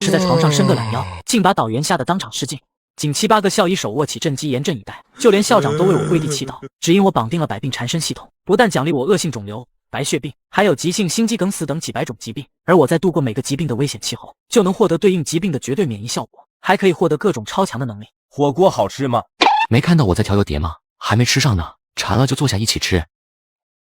是在床上伸个懒腰，竟把导员吓得当场失禁。仅7、8个校医手握起正机严阵以待，就连校长都为我跪地祈祷，只因我绑定了百病缠身系统，不但奖励我恶性肿瘤、白血病，还有急性心肌梗死等几百种疾病。而我在度过每个疾病的危险期后，就能获得对应疾病的绝对免疫效果，还可以获得各种超强的能力。火锅好吃吗？没看到我在调油碟吗？还没吃上呢，馋了就坐下一起吃。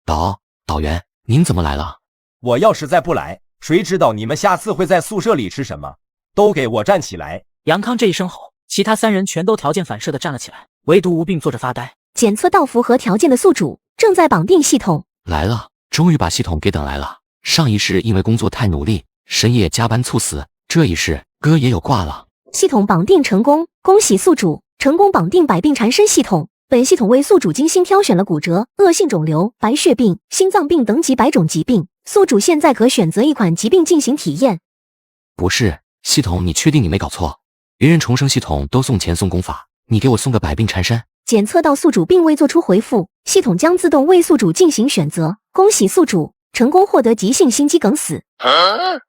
导员，您怎么来了？我要是再不来，谁知道你们下次会在宿舍里吃什么？都给我站起来！杨康这一声吼，其他3人全都条件反射地站了起来，唯独吴病坐着发呆。检测到符合条件的宿主正在绑定系统。来了，终于把系统给等来了。上一世因为工作太努力，深夜加班猝死，这一世哥也有挂了。系统绑定成功，恭喜宿主成功绑定百病缠身系统。本系统为宿主精心挑选了骨折、恶性肿瘤、白血病、心脏病等几百种疾病。宿主现在可选择一款疾病进行体验。不是，系统，你确定你没搞错？别人重生系统都送钱送功法，你给我送个百病缠身。检测到宿主并未做出回复，系统将自动为宿主进行选择。恭喜宿主成功获得急性心肌梗死。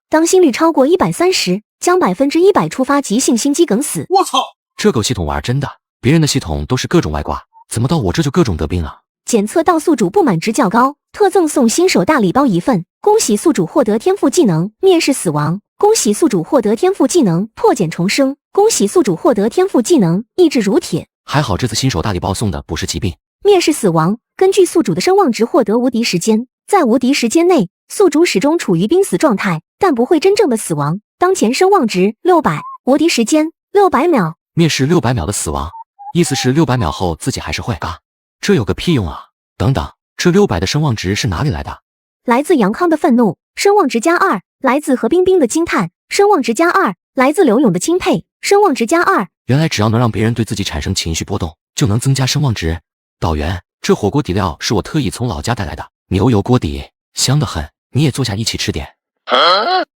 当心率超过130，将100%触发急性心肌梗死。我操！这狗系统玩真的，别人的系统都是各种外挂，怎么到我这就各种得病啊？检测到宿主不满值较高，特赠送新手大礼包1份。恭喜宿主获得天赋技能灭世死亡。恭喜宿主获得天赋技能破茧重生。恭喜宿主获得天赋技能意志如铁。还好这次新手大礼包送的不是疾病。灭世死亡，根据宿主的声望值获得无敌时间，在无敌时间内，宿主始终处于濒死状态，但不会真正的死亡。当前声望值600，无敌时间600秒。灭世600秒的死亡，意思是600秒后自己还是会嘎？这有个屁用啊！等等，这600的声望值是哪里来的？来自杨康的愤怒，声望值+2；来自何冰冰的惊叹，声望值+2；来自刘勇的钦佩，声望值+2。原来只要能让别人对自己产生情绪波动，就能增加声望值。导员，这火锅底料是我特意从老家带来的，牛油锅底，香得很，你也坐下一起吃点。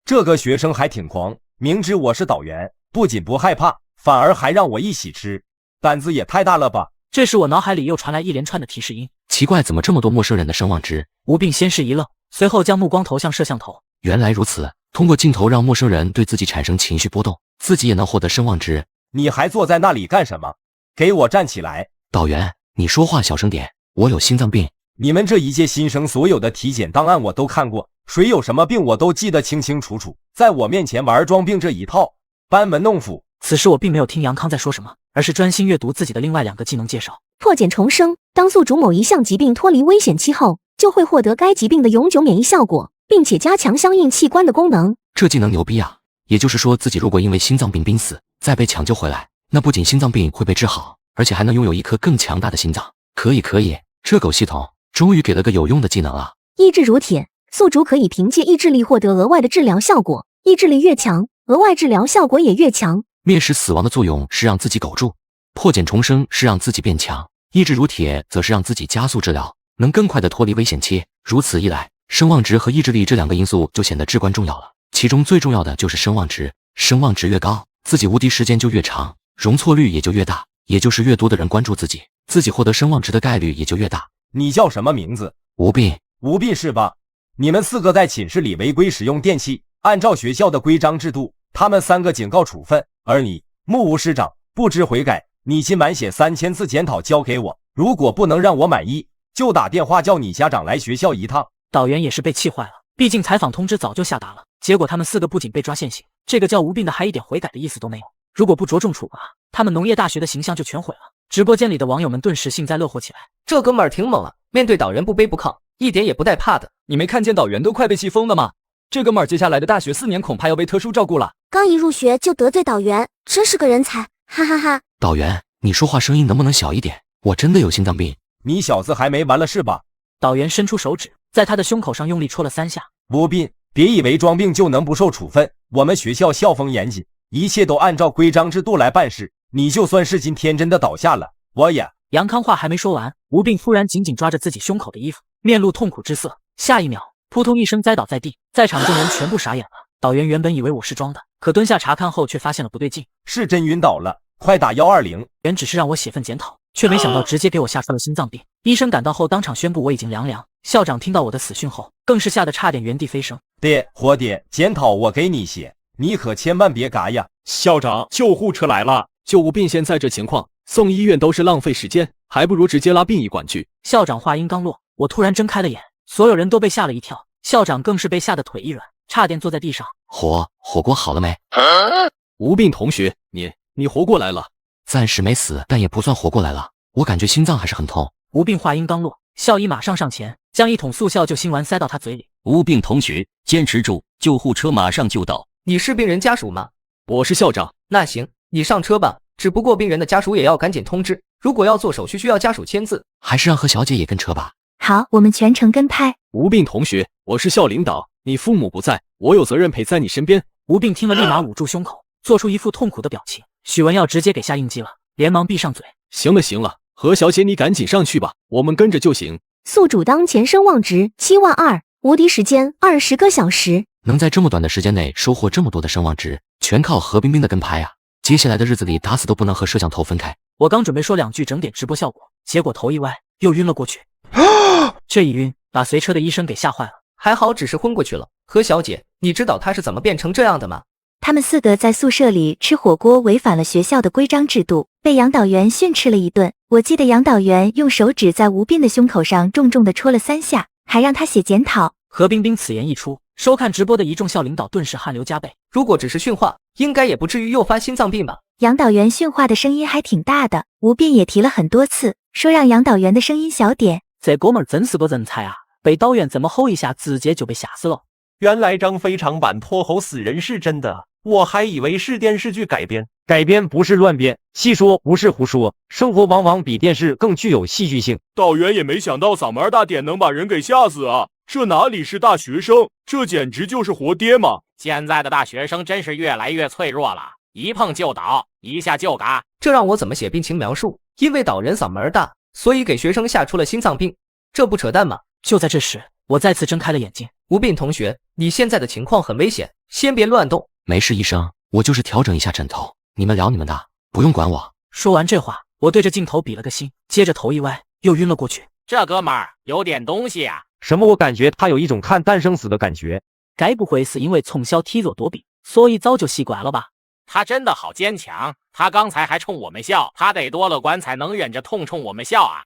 这个学生还挺狂，明知我是导员，不仅不害怕，反而还让我一起吃，胆子也太大了吧！这时我脑海里又传来一连串的提示音，奇怪，怎么这么多陌生人的声望值？吴病先是一愣，随后将目光投向摄像头。原来如此，通过镜头让陌生人对自己产生情绪波动，自己也能获得声望值。你还坐在那里干什么？给我站起来！导员，你说话小声点，我有心脏病。你们这一届新生所有的体检档案我都看过，谁有什么病我都记得清清楚楚，在我面前玩装病这一套，班门弄斧。此时我并没有听杨康在说什么，而是专心阅读自己的另外2个技能介绍。破茧重生，当宿主某一项疾病脱离危险期后，就会获得该疾病的永久免疫效果，并且加强相应器官的功能。这技能牛逼啊！也就是说，自己如果因为心脏病濒死，再被抢救回来，那不仅心脏病会被治好，而且还能拥有一颗更强大的心脏。可以，这狗系统终于给了个有用的技能啊！意志如铁，宿主可以凭借意志力获得额外的治疗效果，意志力越强，额外治疗效果也越强。灭世死亡的作用是让自己苟住，破茧重生是让自己变强，意志如铁则是让自己加速治疗，能更快的脱离危险期。如此一来，声望值和意志力这2个因素就显得至关重要了。其中最重要的就是声望值，声望值越高，自己无敌时间就越长，容错率也就越大，也就是越多的人关注自己，自己获得声望值的概率也就越大。你叫什么名字？吴病。吴病是吧？你们4个在寝室里违规使用电器，按照学校的规章制度，他们3个警告处分，而你目无师长，不知悔改。你今晚写3000字检讨交给我，如果不能让我满意，就打电话叫你家长来学校一趟。导员也是被气坏了，毕竟采访通知早就下达了，结果他们4个不仅被抓现行，这个叫吴病的还一点悔改的意思都没有。如果不着重处罚，他们农业大学的形象就全毁了。直播间里的网友们顿时幸灾乐祸起来。这哥们儿挺猛啊，面对导员不卑不亢，一点也不带怕的。你没看见导员都快被气疯了吗？这哥们儿接下来的大学4年恐怕要被特殊照顾了。刚一入学就得罪导员，真是个人才，哈哈哈。导员，你说话声音能不能小一点？我真的有心脏病。你小子还没完了是吧？导员伸出手指，在他的胸口上用力戳了3下。吴病，别以为装病就能不受处分，我们学校校风严谨，一切都按照规章制度来办事。你就算是今天真的倒下了，我也……杨康话还没说完，吴病突然紧紧抓着自己胸口的衣服，面露痛苦之色。下一秒，扑通一声栽倒在地，在场众人全部傻眼了。导员原本以为我是装的，可蹲下查看后却发现了不对劲，是真晕倒了，快打120。原只是让我写份检讨，却没想到直接给我吓出了心脏病。医生赶到后当场宣布我已经凉。校长听到我的死讯后，更是吓得差点原地飞升。爹，活爹，检讨我给你写，你可千万别嘎呀！校长，救护车来了！就吴斌现在这情况，送医院都是浪费时间，还不如直接拉殡仪馆去。校长话音刚落，我突然睁开了眼，所有人都被吓了一跳，校长更是被吓得腿一软，差点坐在地上。火锅好了没？吴斌同学，你活过来了。暂时没死，但也不算活过来了。我感觉心脏还是很痛。吴斌话音刚落，校医马上上前，将一桶速效救心丸塞到他嘴里。吴病同学，坚持住，救护车马上就到。你是病人家属吗？我是校长。那行，你上车吧。只不过病人的家属也要赶紧通知，如果要做手续需要家属签字。还是让何小姐也跟车吧。好，我们全程跟拍。吴斌同学，我是校领导，你父母不在，我有责任陪在你身边。吴斌听了，立马捂住胸口，做出一副痛苦的表情。许文耀直接给下应激了，连忙闭上嘴。行了，何小姐你赶紧上去吧，我们跟着就行。宿主当前声望值72000，无敌时间20个小时。能在这么短的时间内收获这么多的声望值，全靠何冰冰的跟拍啊！接下来的日子里打死都不能和摄像头分开。我刚准备说两句整点直播效果，结果头一歪又晕了过去。这一晕把随车的医生给吓坏了。还好只是昏过去了。何小姐，你知道他是怎么变成这样的吗？他们4个在宿舍里吃火锅，违反了学校的规章制度，被杨导员训斥了一顿。我记得杨导员用手指在吴斌的胸口上重重的戳了3下，还让他写检讨。何冰冰此言一出，收看直播的一众校领导顿时汗流浃背。如果只是训话，应该也不至于诱发心脏病吧？杨导员训话的声音还挺大的，吴斌也提了很多次，说让杨导员的声音小点。这哥们儿真是个人才啊！被导员这么吼一下，直接就被吓死了。原来张飞长版拖吼死人是真的，我还以为是电视剧改编。改编不是乱编，细说不是胡说，生活往往比电视更具有戏剧性。导员也没想到嗓门大点能把人给吓死啊！这哪里是大学生，这简直就是活爹嘛！现在的大学生真是越来越脆弱了，一碰就倒，一下就嘎。这让我怎么写病情描述？因为导人嗓门大，所以给学生吓出了心脏病，这不扯淡吗？就在这时，我再次睁开了眼睛。吴斌同学，你现在的情况很危险，先别乱动。没事，医生，我就是调整一下枕头，你们聊你们的，不用管我。说完这话，我对着镜头比了个心，接着头一歪，又晕了过去。这哥们儿有点东西啊！什么？我感觉他有一种看诞生死的感觉。该不会是因为从小体弱多病，所以早就习惯了吧？他真的好坚强，他刚才还冲我们笑，他得多乐观才能忍着痛冲我们笑啊！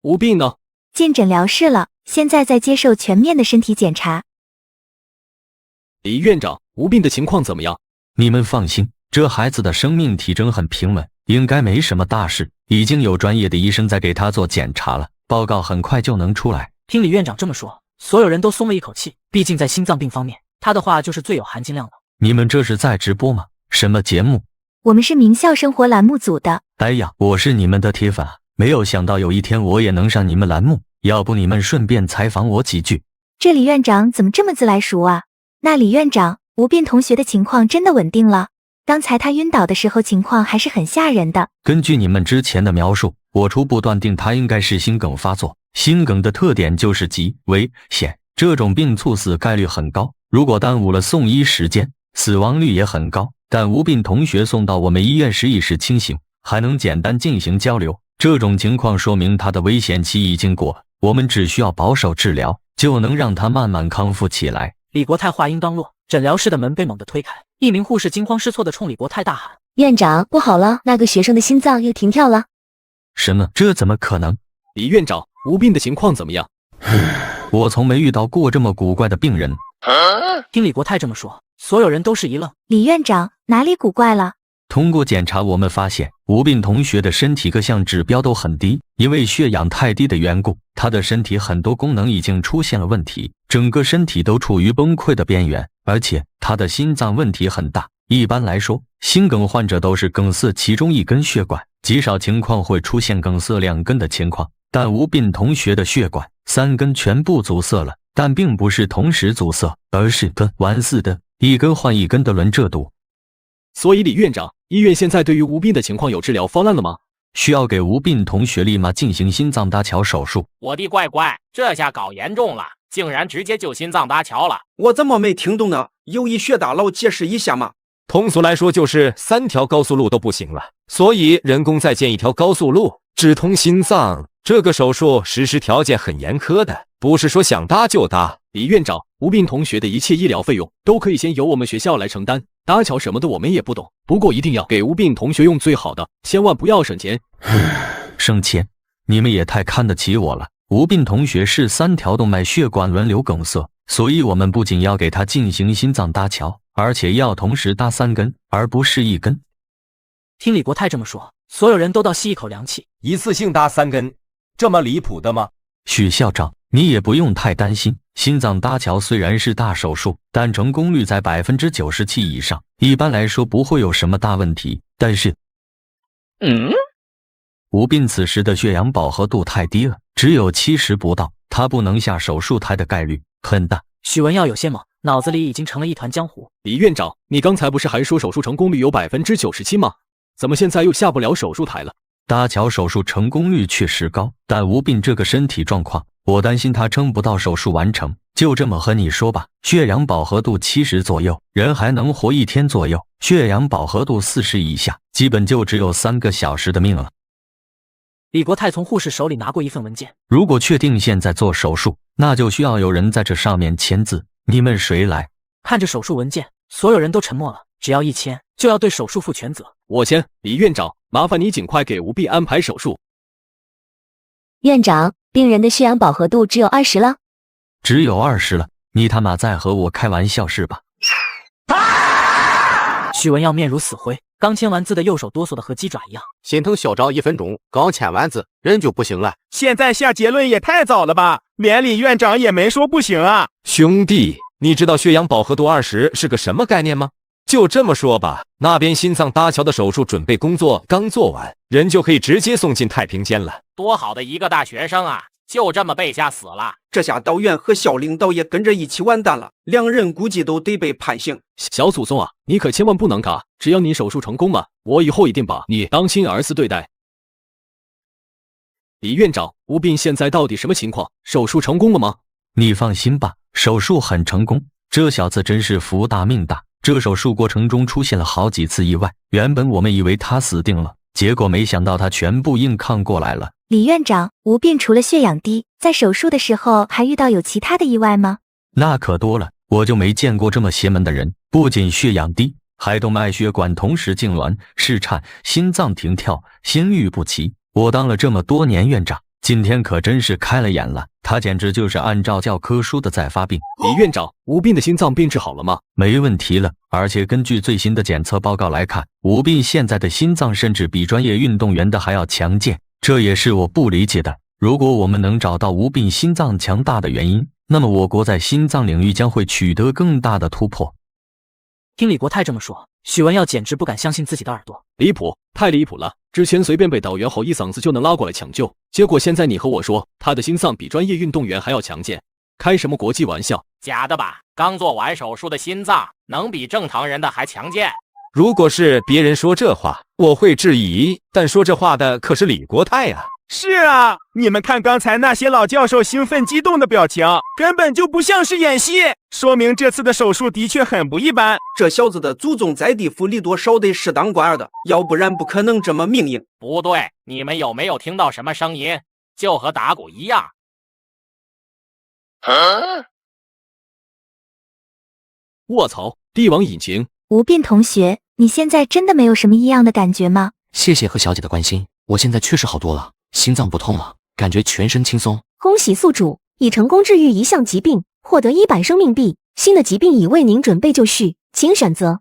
吴斌呢？进诊疗室了，现在在接受全面的身体检查。李院长，吴斌的情况怎么样？你们放心，这孩子的生命体征很平稳，应该没什么大事，已经有专业的医生在给他做检查了，报告很快就能出来。听李院长这么说，所有人都松了一口气，毕竟在心脏病方面，他的话就是最有含金量的。你们这是在直播吗？什么节目？我们是名校生活栏目组的。哎呀，我是你们的铁粉，没有想到有一天我也能上你们栏目，要不你们顺便采访我几句。这李院长怎么这么自来熟啊？那李院长，吴斌同学的情况真的稳定了？刚才他晕倒的时候情况还是很吓人的。根据你们之前的描述，我初步断定他应该是心梗发作。心梗的特点就是极危险，这种病猝死概率很高，如果耽误了送医时间，死亡率也很高。但吴斌同学送到我们医院时意识清醒，还能简单进行交流，这种情况说明他的危险期已经过，我们只需要保守治疗，就能让他慢慢康复起来。李国泰话音刚落，诊疗室的门被猛地推开，一名护士惊慌失措地冲李国泰大喊：院长，不好了，那个学生的心脏又停跳了。什么？这怎么可能？李院长，吴斌的情况怎么样？我从没遇到过这么古怪的病人。听李国泰这么说，所有人都是一愣。李院长，哪里古怪了？通过检查，我们发现吴斌同学的身体各项指标都很低，因为血氧太低的缘故，他的身体很多功能已经出现了问题，整个身体都处于崩溃的边缘，而且他的心脏问题很大。一般来说，心梗患者都是梗塞其中一根血管，极少情况会出现梗塞2根的情况，但吴斌同学的血管3根全部阻塞了，但并不是同时阻塞，而是跟玩似的，一根换一根的轮着堵。所以李院长，医院现在对于吴斌的情况有治疗方案了吗？需要给吴斌同学立马进行心脏搭桥手术。我的乖乖，这下搞严重了，竟然直接就心脏搭桥了。我怎么没听懂呢？有医学大佬解释一下吗？通俗来说就是3条高速路都不行了，所以人工再建一条高速路直通心脏。这个手术实施条件很严苛的，不是说想搭就搭。李院长，吴斌同学的一切医疗费用都可以先由我们学校来承担，搭桥什么的我们也不懂，不过一定要给吴斌同学用最好的，千万不要省钱。省钱？你们也太看得起我了。吴斌同学是3条动脉血管轮流梗塞，所以我们不仅要给他进行心脏搭桥，而且要同时搭3根，而不是1根。听李国泰这么说，所有人都倒吸一口凉气。一次性搭3根，这么离谱的吗？许校长，你也不用太担心，心脏搭桥虽然是大手术，但成功率在97%以上，一般来说不会有什么大问题。但是，吴斌此时的血氧饱和度太低了，只有70不到，他不能下手术台的概率很大。许文耀有些懵，脑子里已经成了一团浆糊。李院长，你刚才不是还说手术成功率有97%吗？怎么现在又下不了手术台了？搭桥手术成功率确实高，但吴斌这个身体状况，我担心他撑不到手术完成。就这么和你说吧，血氧饱和度70左右，人还能活1天左右；血氧饱和度40以下，基本就只有3个小时的命了。李国泰从护士手里拿过一份文件，如果确定现在做手术，那就需要有人在这上面签字。你们谁来？看着手术文件，所有人都沉默了。只要一签，就要对手术负全责。我签。李院长，麻烦你尽快给吴斌安排手术。院长，病人的血氧饱和度只有20了。只有20了？你他妈在和我开玩笑是吧？许文耀面如死灰，刚签完字的右手哆嗦的和鸡爪一样。心疼校长1分钟，刚签完字人就不行了。现在下结论也太早了吧？连李院长也没说不行啊。兄弟，你知道血氧饱和度20是个什么概念吗？就这么说吧，那边心脏搭桥的手术准备工作刚做完，人就可以直接送进太平间了。多好的一个大学生啊，就这么被吓死了。这下导员和校领导也跟着一起完蛋了，2人估计都得被判刑。小祖宗啊，你可千万不能嘎！只要你手术成功了，我以后一定把你当亲儿子对待。李院长，吴斌现在到底什么情况？手术成功了吗？你放心吧，手术很成功。这小子真是福大命大。这手术过程中出现了好几次意外，原本我们以为他死定了，结果没想到他全部硬抗过来了。李院长，吴斌除了血氧低，在手术的时候还遇到有其他的意外吗？那可多了，我就没见过这么邪门的人，不仅血氧低，还动脉血管同时痉挛、室颤、心脏停跳、心律不齐。我当了这么多年院长，今天可真是开了眼了，他简直就是按照教科书的在发病。李院长，吴斌的心脏病治好了吗？没问题了，而且根据最新的检测报告来看，吴斌现在的心脏甚至比专业运动员的还要强健，这也是我不理解的。如果我们能找到吴斌心脏强大的原因，那么我国在心脏领域将会取得更大的突破。听李国泰这么说，许文耀简直不敢相信自己的耳朵。离谱，太离谱了！之前随便被导员吼一嗓子就能拉过来抢救，结果现在你和我说他的心脏比专业运动员还要强健，开什么国际玩笑？假的吧？刚做完手术的心脏能比正常人的还强健？如果是别人说这话，我会质疑，但说这话的可是李国泰啊。是啊，你们看刚才那些老教授兴奋激动的表情，根本就不像是演戏，说明这次的手术的确很不一般。这小子的祖宗在地府里多少得是当官的，要不然不可能这么命硬。不对，你们有没有听到什么声音？就和打鼓一样。卧槽，帝王引擎！吴斌同学，你现在真的没有什么异样的感觉吗？谢谢贺小姐的关心，我现在确实好多了，心脏不痛了，感觉全身轻松。恭喜宿主已成功治愈一项疾病，获得100生命币，新的疾病已为您准备就绪，请选择。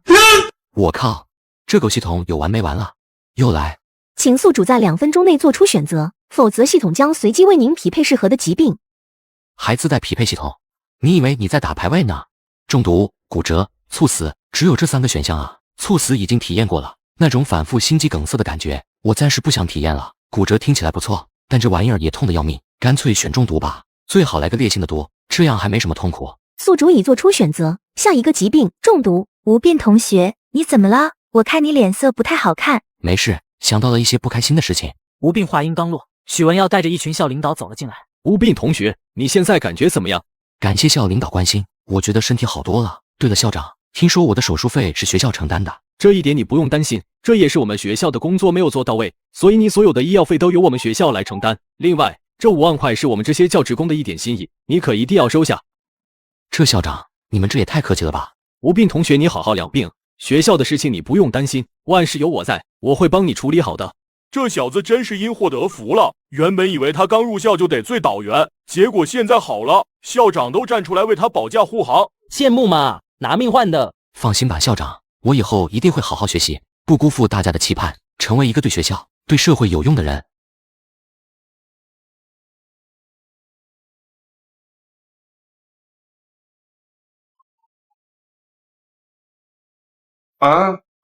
我靠，这狗系统有完没完了？又来！请宿主在2分钟内做出选择，否则系统将随机为您匹配适合的疾病。还自带匹配系统？你以为你在打排位呢？中毒、骨折、猝死，只有这3个选项啊！猝死已经体验过了，那种反复心肌梗塞的感觉，我暂时不想体验了。骨折听起来不错，但这玩意儿也痛得要命，干脆选中毒吧，最好来个烈性的毒，这样还没什么痛苦。宿主已做出选择，下一个疾病中毒。吴斌同学，你怎么了？我看你脸色不太好看。没事，想到了一些不开心的事情。吴斌话音刚落，许文耀带着一群校领导走了进来。吴斌同学，你现在感觉怎么样？感谢校领导关心，我觉得身体好多了。对了，校长，听说我的手术费是学校承担的。这一点你不用担心，这也是我们学校的工作没有做到位，所以你所有的医药费都由我们学校来承担。另外，这5万块是我们这些教职工的一点心意，你可一定要收下。这校长，你们这也太客气了吧？吴斌同学，你好好养病，学校的事情你不用担心，万事有我在，我会帮你处理好的。这小子真是因祸得福了，原本以为他刚入校就得罪导员，结果现在好了，校长都站出来为他保驾护航，羡慕嘛，拿命换的。放心吧，校长，我以后一定会好好学习，不辜负大家的期盼，成为一个对学校、对社会有用的人。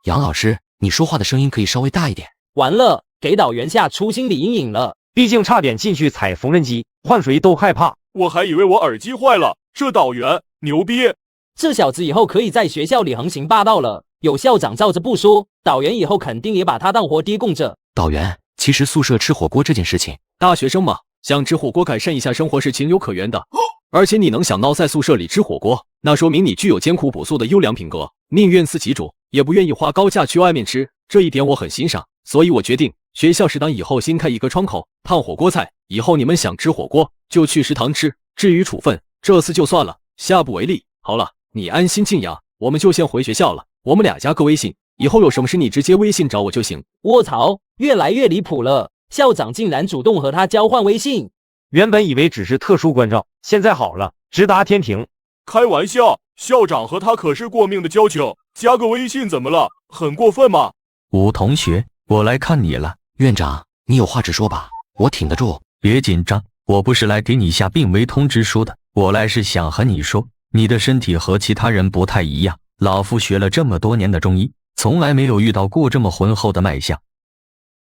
杨老师，你说话的声音可以稍微大一点。完了，给导员下出心理阴影了。毕竟差点进去踩缝纫机，换谁都害怕。我还以为我耳机坏了，这导员牛逼！这小子以后可以在学校里横行霸道了。有校长罩着不说，导员以后肯定也把他当活爹供着。导员，其实宿舍吃火锅这件事情，大学生嘛，想吃火锅改善一下生活是情有可原的。而且你能想到在宿舍里吃火锅，那说明你具有艰苦朴素的优良品格，宁愿自己煮，也不愿意花高价去外面吃，这一点我很欣赏。所以我决定，学校食堂以后新开一个窗口，烫火锅菜，以后你们想吃火锅就去食堂吃。至于处分，这次就算了，下不为例。好了，你安心静养，我们就先回学校了。我们俩加个微信，以后有什么事你直接微信找我就行。卧槽，越来越离谱了，校长竟然主动和他交换微信。原本以为只是特殊关照，现在好了，直达天庭。开玩笑，校长和他可是过命的交情，加个微信怎么了？很过分吗？吴同学，我来看你了。院长，你有话直说吧，我挺得住。别紧张，我不是来给你下病危通知书的，我来是想和你说，你的身体和其他人不太一样。老夫学了这么多年的中医，从来没有遇到过这么浑厚的脉象。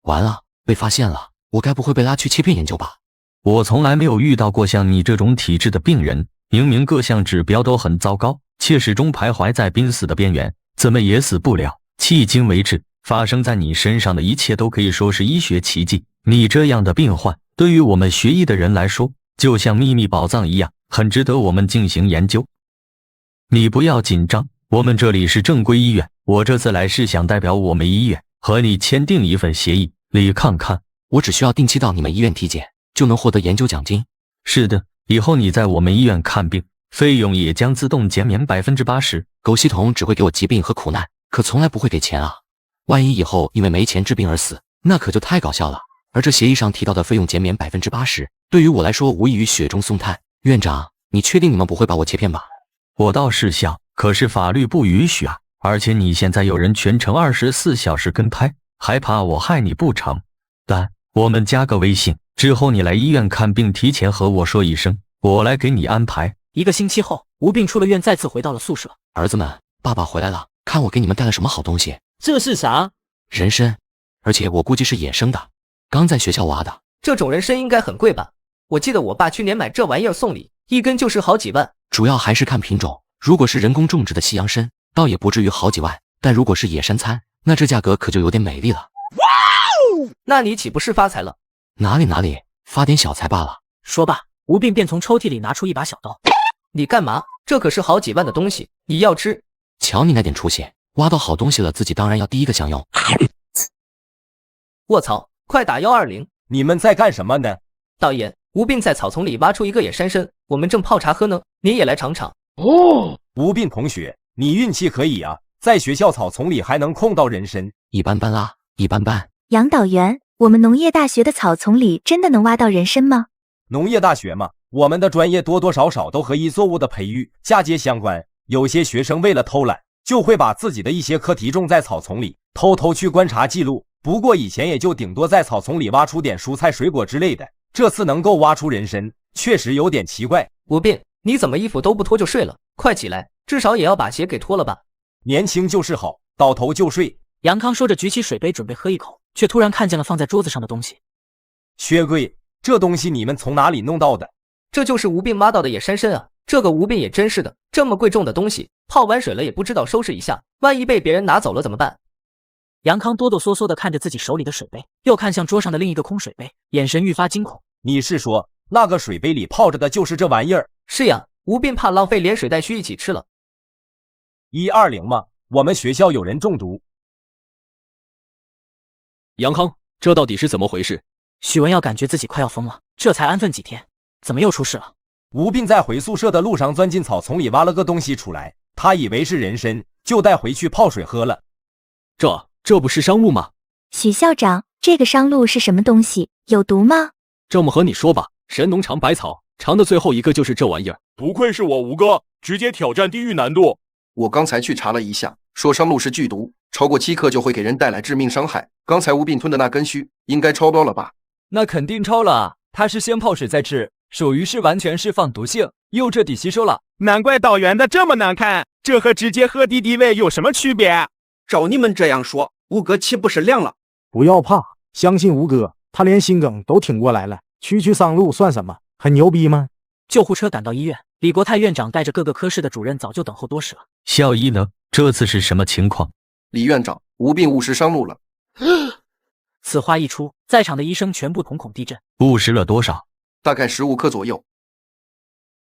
完了，被发现了，我该不会被拉去切片研究吧？我从来没有遇到过像你这种体质的病人，明明各项指标都很糟糕，却始终徘徊在濒死的边缘，怎么也死不了。迄今为止，发生在你身上的一切都可以说是医学奇迹。你这样的病患，对于我们学医的人来说，就像秘密宝藏一样，很值得我们进行研究。你不要紧张，我们这里是正规医院，我这次来是想代表我们医院和你签订一份协议。你看看，我只需要定期到你们医院体检，就能获得研究奖金。是的，以后你在我们医院看病，费用也将自动减免80%。狗系统只会给我疾病和苦难，可从来不会给钱啊！万一以后因为没钱治病而死，那可就太搞笑了。而这协议上提到的费用减免80%，对于我来说无异于雪中送炭。院长，你确定你们不会把我切片吧？我倒是想，可是法律不允许啊！而且你现在有人全程24小时跟拍，还怕我害你不成？但我们加个微信，之后你来医院看病，提前和我说一声，我来给你安排。1个星期后，吴病出了院，再次回到了宿舍。儿子们，爸爸回来了，看我给你们带了什么好东西。这是啥？人参，而且我估计是野生的，刚在学校挖的。这种人参应该很贵吧？我记得我爸去年买这玩意儿送礼，一根就是好几万。主要还是看品种，如果是人工种植的西洋参，倒也不至于好几万，但如果是野山参，那这价格可就有点美丽了。哇哦，那你岂不是发财了？哪里，发点小财罢了。说罢，吴病便从抽屉里拿出一把小刀。你干嘛？这可是好几万的东西，你要吃？瞧你那点出息，挖到好东西了，自己当然要第一个享用。卧槽，快打120！你们在干什么呢？导演，吴病在草丛里挖出一个野山参，我们正泡茶喝呢，你也来尝尝。哦，吴病同学，你运气可以啊，在学校草丛里还能控到人参。一般般啦，一般般。杨导员，我们农业大学的草丛里真的能挖到人参吗？农业大学嘛，我们的专业多多少少都和一作物的培育、嫁接相关。有些学生为了偷懒，就会把自己的一些课题种在草丛里，偷偷去观察记录。不过以前也就顶多在草丛里挖出点蔬菜水果之类的，这次能够挖出人参，确实有点奇怪。吴病，你怎么衣服都不脱就睡了？快起来，至少也要把鞋给脱了吧。年轻就是好，倒头就睡。杨康说着举起水杯准备喝一口，却突然看见了放在桌子上的东西。薛贵，这东西你们从哪里弄到的？这就是吴病挖到的野山参啊！这个吴病也真是的，这么贵重的东西，泡完水了也不知道收拾一下，万一被别人拿走了怎么办？杨康哆哆嗦嗦地看着自己手里的水杯，又看向桌上的另一个空水杯，眼神愈发惊恐。你是说那个水杯里泡着的就是这玩意儿？是呀，吴病怕浪费，连水带须一起吃了。120吗？我们学校有人中毒。杨康，这到底是怎么回事？许文耀感觉自己快要疯了，这才安分几天，怎么又出事了？吴斌在回宿舍的路上钻进草丛里挖了个东西出来，他以为是人参，就带回去泡水喝了。这不是商露吗？许校长，这个商露是什么东西？有毒吗？这么和你说吧，神农尝百草，尝的最后一个就是这玩意儿。不愧是我吴哥，直接挑战地狱难度。我刚才去查了一下，说商露是剧毒，超过7克就会给人带来致命伤害。刚才吴斌吞的那根须应该超标了吧？那肯定超了啊！他是先泡水再吃，属于是完全释放毒性，又彻底吸收了。难怪导员的这么难看，这和直接喝敌敌畏有什么区别？照你们这样说，吴哥岂不是凉了？不要怕，相信吴哥，他连心梗都挺过来了，区商露算什么？很牛逼吗？救护车赶到医院，李国泰院长带着各个科室的主任早就等候多时了。校医呢？这次是什么情况？李院长，吴斌误食商露了。此话一出，在场的医生全部瞳孔地震。误食了多少？大概15克左右。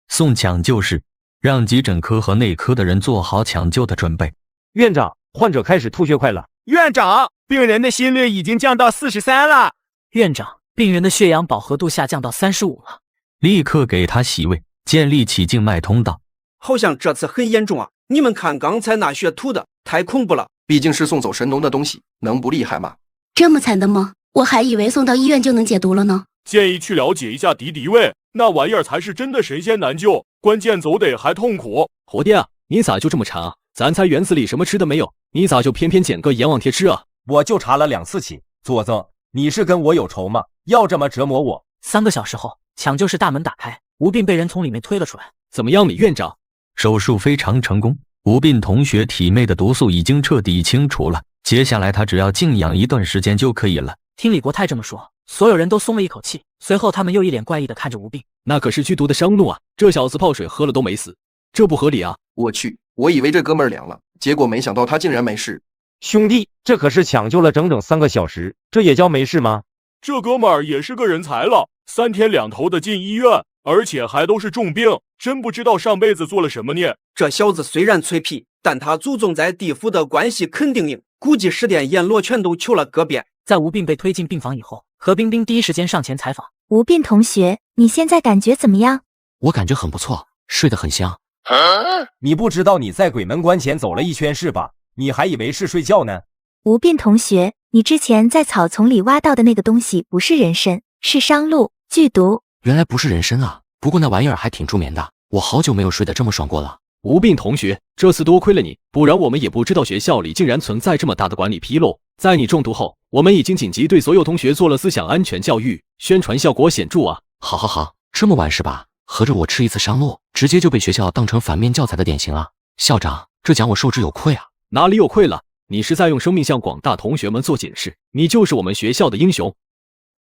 送抢救室，让急诊科和内科的人做好抢救的准备。院长，患者开始吐血快了。院长，病人的心率已经降到43了。院长，病人的血氧饱和度下降到35了。立刻给他洗胃，建立起静脉通道。好像这次很严重啊！你们看刚才那血吐的，太恐怖了。毕竟是送走神农的东西，能不厉害吗？这么惨的吗？我还以为送到医院就能解毒了呢。建议去了解一下敌敌畏，那玩意儿才是真的神仙难救，关键走得还痛苦。活爹啊，你咋就这么馋啊？咱猜园子里什么吃的没有，你咋就偏偏捡个阎王贴吃啊？我就查了2次寝，左增，你是跟我有仇吗？要这么折磨我？3个小时后，抢救室大门打开，吴斌被人从里面推了出来。怎么样，李院长？手术非常成功，吴斌同学体内的毒素已经彻底清除了，接下来他只要静养一段时间就可以了。听李国泰这么说，所有人都松了一口气。随后他们又一脸怪异地看着吴斌。那可是剧毒的商露啊，这小子泡水喝了都没死，这不合理啊！我去，我以为这哥们儿凉了，结果没想到他竟然没事。兄弟，这可是抢救了整整3个小时，这也叫没事吗？这哥们儿也是个人才了，3天2头的进医院，而且还都是重病，真不知道上辈子做了什么孽。这小子虽然脆皮，但他祖宗在地府的关系肯定硬，估计10点阎罗全都求了个遍。在吴斌被推进病房以后，何冰冰第一时间上前采访。吴斌同学，你现在感觉怎么样？我感觉很不错，睡得很香。你不知道你在鬼门关前走了一圈是吧？你还以为是睡觉呢。吴斌同学，你之前在草丛里挖到的那个东西不是人参，是商露，剧毒。原来不是人参啊，不过那玩意儿还挺助眠的，我好久没有睡得这么爽过了。吴斌同学，这次多亏了你，不然我们也不知道学校里竟然存在这么大的管理纰漏。在你中毒后，我们已经紧急对所有同学做了思想安全教育，宣传效果显著啊！好，这么晚是吧？合着我吃一次商露，直接就被学校当成反面教材的典型啊！校长，这奖我受之有愧啊！哪里有愧了？你是在用生命向广大同学们做警示，你就是我们学校的英雄。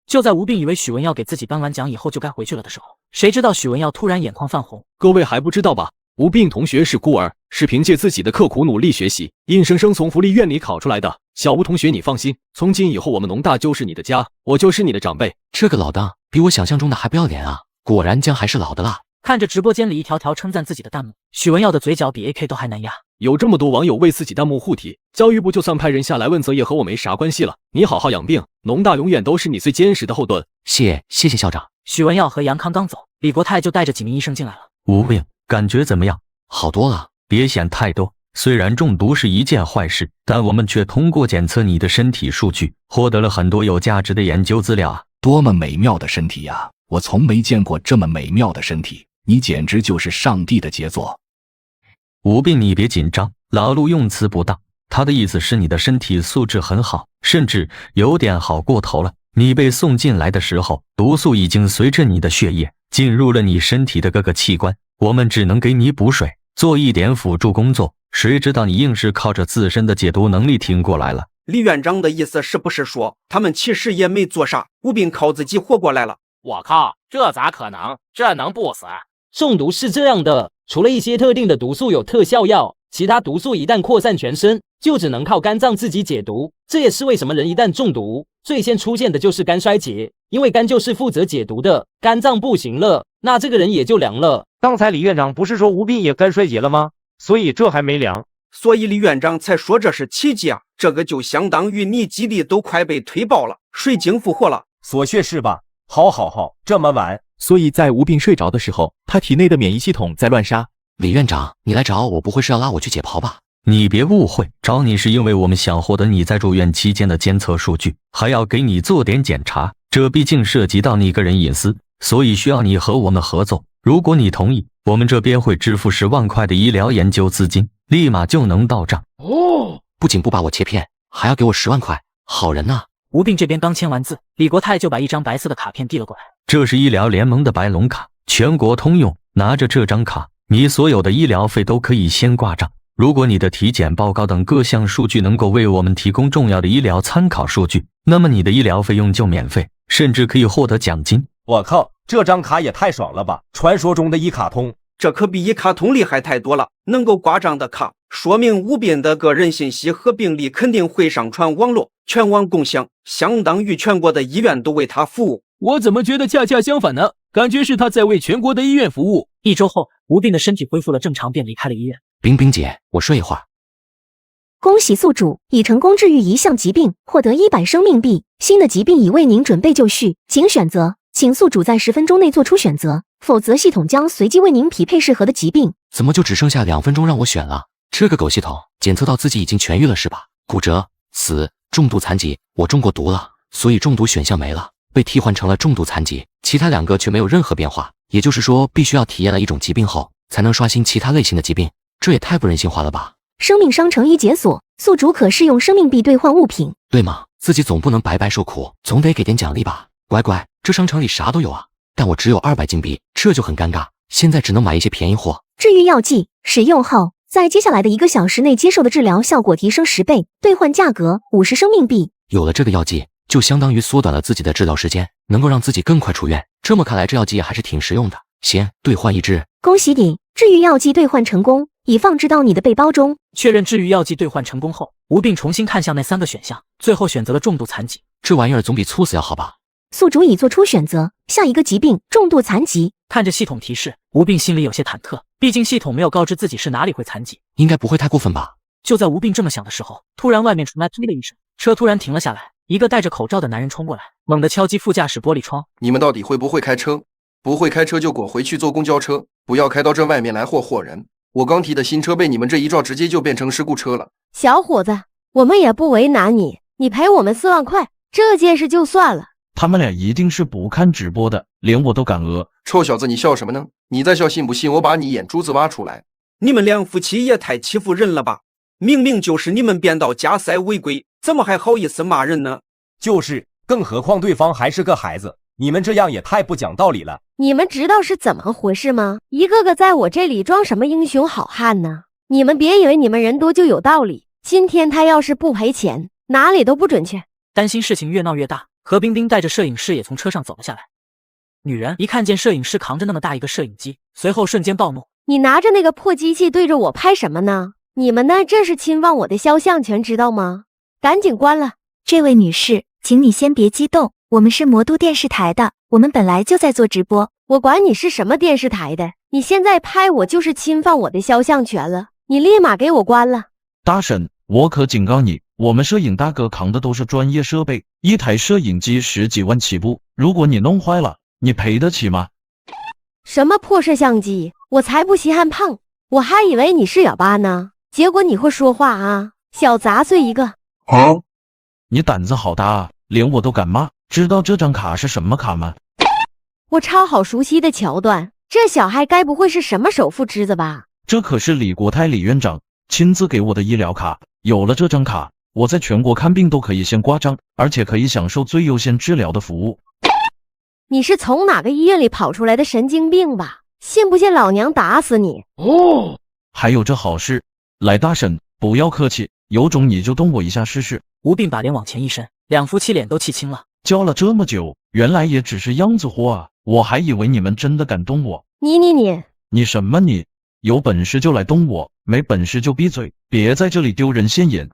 就在吴斌以为许文耀给自己颁完奖以后就该回去了的时候，谁知道许文耀突然眼眶泛红。各位还不知道吧？吴斌同学是孤儿，是凭借自己的刻苦努力学习，硬生生从福利院里考出来的。小吴同学，你放心，从今以后我们农大就是你的家，我就是你的长辈。这个老大比我想象中的还不要脸啊！果然姜还是老的辣。看着直播间里一条条称赞自己的弹幕，许文耀的嘴角比 AK 都还难压。有这么多网友为自己弹幕护体，教育部就算派人下来问责也和我没啥关系了。你好好养病，农大永远都是你最坚实的后盾。谢谢校长。许文耀和杨康刚走，李国泰就带着几名医生进来了。吴斌，感觉怎么样？好多了。别想太多，虽然中毒是一件坏事，但我们却通过检测你的身体数据，获得了很多有价值的研究资料啊！多么美妙的身体呀！我从没见过这么美妙的身体，你简直就是上帝的杰作。吴斌，你别紧张，老陆用词不当，他的意思是你的身体素质很好，甚至有点好过头了。你被送进来的时候，毒素已经随着你的血液进入了你身体的各个器官，我们只能给你补水，做一点辅助工作，谁知道你硬是靠着自身的解毒能力挺过来了。李院长的意思是不是说他们其实也没做啥，吴斌靠自己活过来了？我靠，这咋可能？这能不死？中毒是这样的，除了一些特定的毒素有特效药，其他毒素一旦扩散全身，就只能靠肝脏自己解毒。这也是为什么人一旦中毒，最先出现的就是肝衰竭，因为肝就是负责解毒的，肝脏不行了，那这个人也就凉了。刚才李院长不是说吴斌也肝衰竭了吗？所以这还没凉。所以李院长才说这是奇迹啊！这个就相当于你基地都快被推爆了，水晶复活了。锁穴是吧？好，这么晚，所以在吴病睡着的时候，他体内的免疫系统在乱杀。李院长，你来找我不会是要拉我去解剖吧？你别误会，找你是因为我们想获得你在住院期间的监测数据，还要给你做点检查，这毕竟涉及到你个人隐私，所以需要你和我们合作。如果你同意，我们这边会支付10万块的医疗研究资金，立马就能到账。不仅不把我切骗，还要给我10万块，好人呐！吴病这边刚签完字，李国泰就把一张白色的卡片递了过来。这是医疗联盟的白龙卡，全国通用。拿着这张卡，你所有的医疗费都可以先挂账。如果你的体检报告等各项数据能够为我们提供重要的医疗参考数据，那么你的医疗费用就免费，甚至可以获得奖金。我靠，这张卡也太爽了吧！传说中的一卡通，这可比一卡通厉害太多了。能够挂账的卡，说明吴斌的个人信息和病历肯定会上传网络，全网共享，相当于全国的医院都为他服务。我怎么觉得恰恰相反呢？感觉是他在为全国的医院服务。1周后，吴病的身体恢复了正常，便离开了医院。冰冰姐，我睡一会儿。恭喜宿主已成功治愈一项疾病，获得100生命币。新的疾病已为您准备就绪，请选择。请宿主在10分钟内做出选择，否则系统将随机为您匹配适合的疾病。怎么就只剩下2分钟让我选了？这个狗系统检测到自己已经痊愈了是吧？骨折、死、重度残疾，我中过毒了，所以中毒选项没了，被替换成了重度残疾，其他2个却没有任何变化。也就是说，必须要体验了一种疾病后，才能刷新其他类型的疾病，这也太不人性化了吧！生命商城已解锁，宿主可试用生命币兑换物品，对吗？自己总不能白白受苦，总得给点奖励吧。乖乖，这商场里啥都有啊，但我只有200金币，这就很尴尬。现在只能买一些便宜货。治愈药剂使用后，在接下来的1个小时内接受的治疗效果提升10倍，兑换价格50生命币。有了这个药剂，就相当于缩短了自己的治疗时间，能够让自己更快出院。这么看来，这药剂还是挺实用的。先兑换1支。恭喜你，治愈药剂兑换成功，已放置到你的背包中。确认治愈药剂兑换成功后，吴病重新看向那3个选项，最后选择了重度残疾。这玩意儿总比猝死要好吧？宿主已做出选择，下一个疾病重度残疾。看着系统提示，吴病心里有些忐忑，毕竟系统没有告知自己是哪里会残疾，应该不会太过分吧？就在吴病这么想的时候，突然外面传来推的一声，车突然停了下来，一个戴着口罩的男人冲过来，猛地敲击副驾驶玻璃窗。你们到底会不会开车？不会开车就滚回去坐公交车，不要开到这外面来祸人。我刚提的新车被你们这一撞，直接就变成事故车了。小伙子，我们也不为难你，你赔我们4万块，这件事就算了。他们俩一定是不看直播的，连我都敢讹。臭小子，你笑什么呢？你再笑，信不信我把你眼珠子挖出来？你们2夫妻也太欺负人了吧！明明就是你们编导加塞违规，怎么还好意思骂人呢？就是，更何况对方还是个孩子，你们这样也太不讲道理了。你们知道是怎么回事吗？一个个在我这里装什么英雄好汉呢？你们别以为你们人多就有道理，今天他要是不赔钱，哪里都不准去。担心事情越闹越大，何冰冰带着摄影师也从车上走了下来。女人一看见摄影师扛着那么大一个摄影机，随后瞬间暴怒：你拿着那个破机器对着我拍什么呢？你们呢？这是侵犯我的肖像权，知道吗？赶紧关了。这位女士，请你先别激动，我们是魔都电视台的，我们本来就在做直播。我管你是什么电视台的，你现在拍我就是侵犯我的肖像权了，你立马给我关了。大婶，我可警告你，我们摄影大哥扛的都是专业设备，一台摄影机10几万起步，如果你弄坏了，你赔得起吗？什么破摄像机，我才不稀罕碰，我还以为你是哑巴呢，结果你会说话啊，小杂碎一个。你胆子好大啊，连我都敢骂。知道这张卡是什么卡吗？我超好熟悉的桥段，这小孩该不会是什么首富之子吧？这可是李国泰李院长亲自给我的医疗卡，有了这张卡，我在全国看病都可以先挂账，而且可以享受最优先治疗的服务。你是从哪个医院里跑出来的神经病吧？信不信老娘打死你？还有这好事，来大婶，不要客气，有种你就动我一下试试。吴病把脸往前一伸，2夫妻脸都气青了。教了这么久，原来也只是样子货啊！我还以为你们真的敢动我。你什么你？有本事就来动我，没本事就闭嘴，别在这里丢人现眼。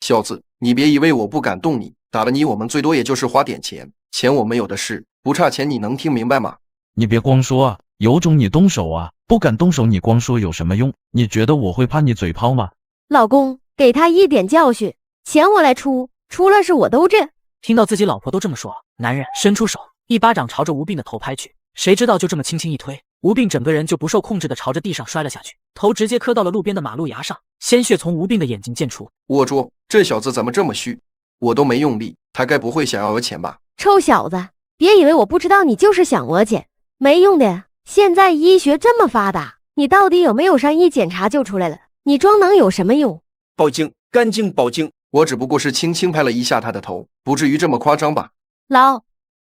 小子，你别以为我不敢动你，打了你我们最多也就是花点钱，钱我们有的是，不差钱，你能听明白吗？你别光说啊，有种你动手啊，不敢动手你光说有什么用？你觉得我会怕你嘴炮吗？老公，给他一点教训，钱我来出，出了事我都认。听到自己老婆都这么说了，男人伸出手，一巴掌朝着吴斌的头拍去。谁知道就这么轻轻一推，吴斌整个人就不受控制的朝着地上摔了下去，头直接磕到了路边的马路牙上，鲜血从吴斌的眼睛溅出。我说这小子怎么这么虚？我都没用力，他该不会想要讹钱吧？臭小子，别以为我不知道你就是想讹钱，没用的。现在医学这么发达，你到底有没有伤一检查就出来了，你装能有什么用？报警，赶紧报警！我只不过是轻轻拍了一下他的头，不至于这么夸张吧？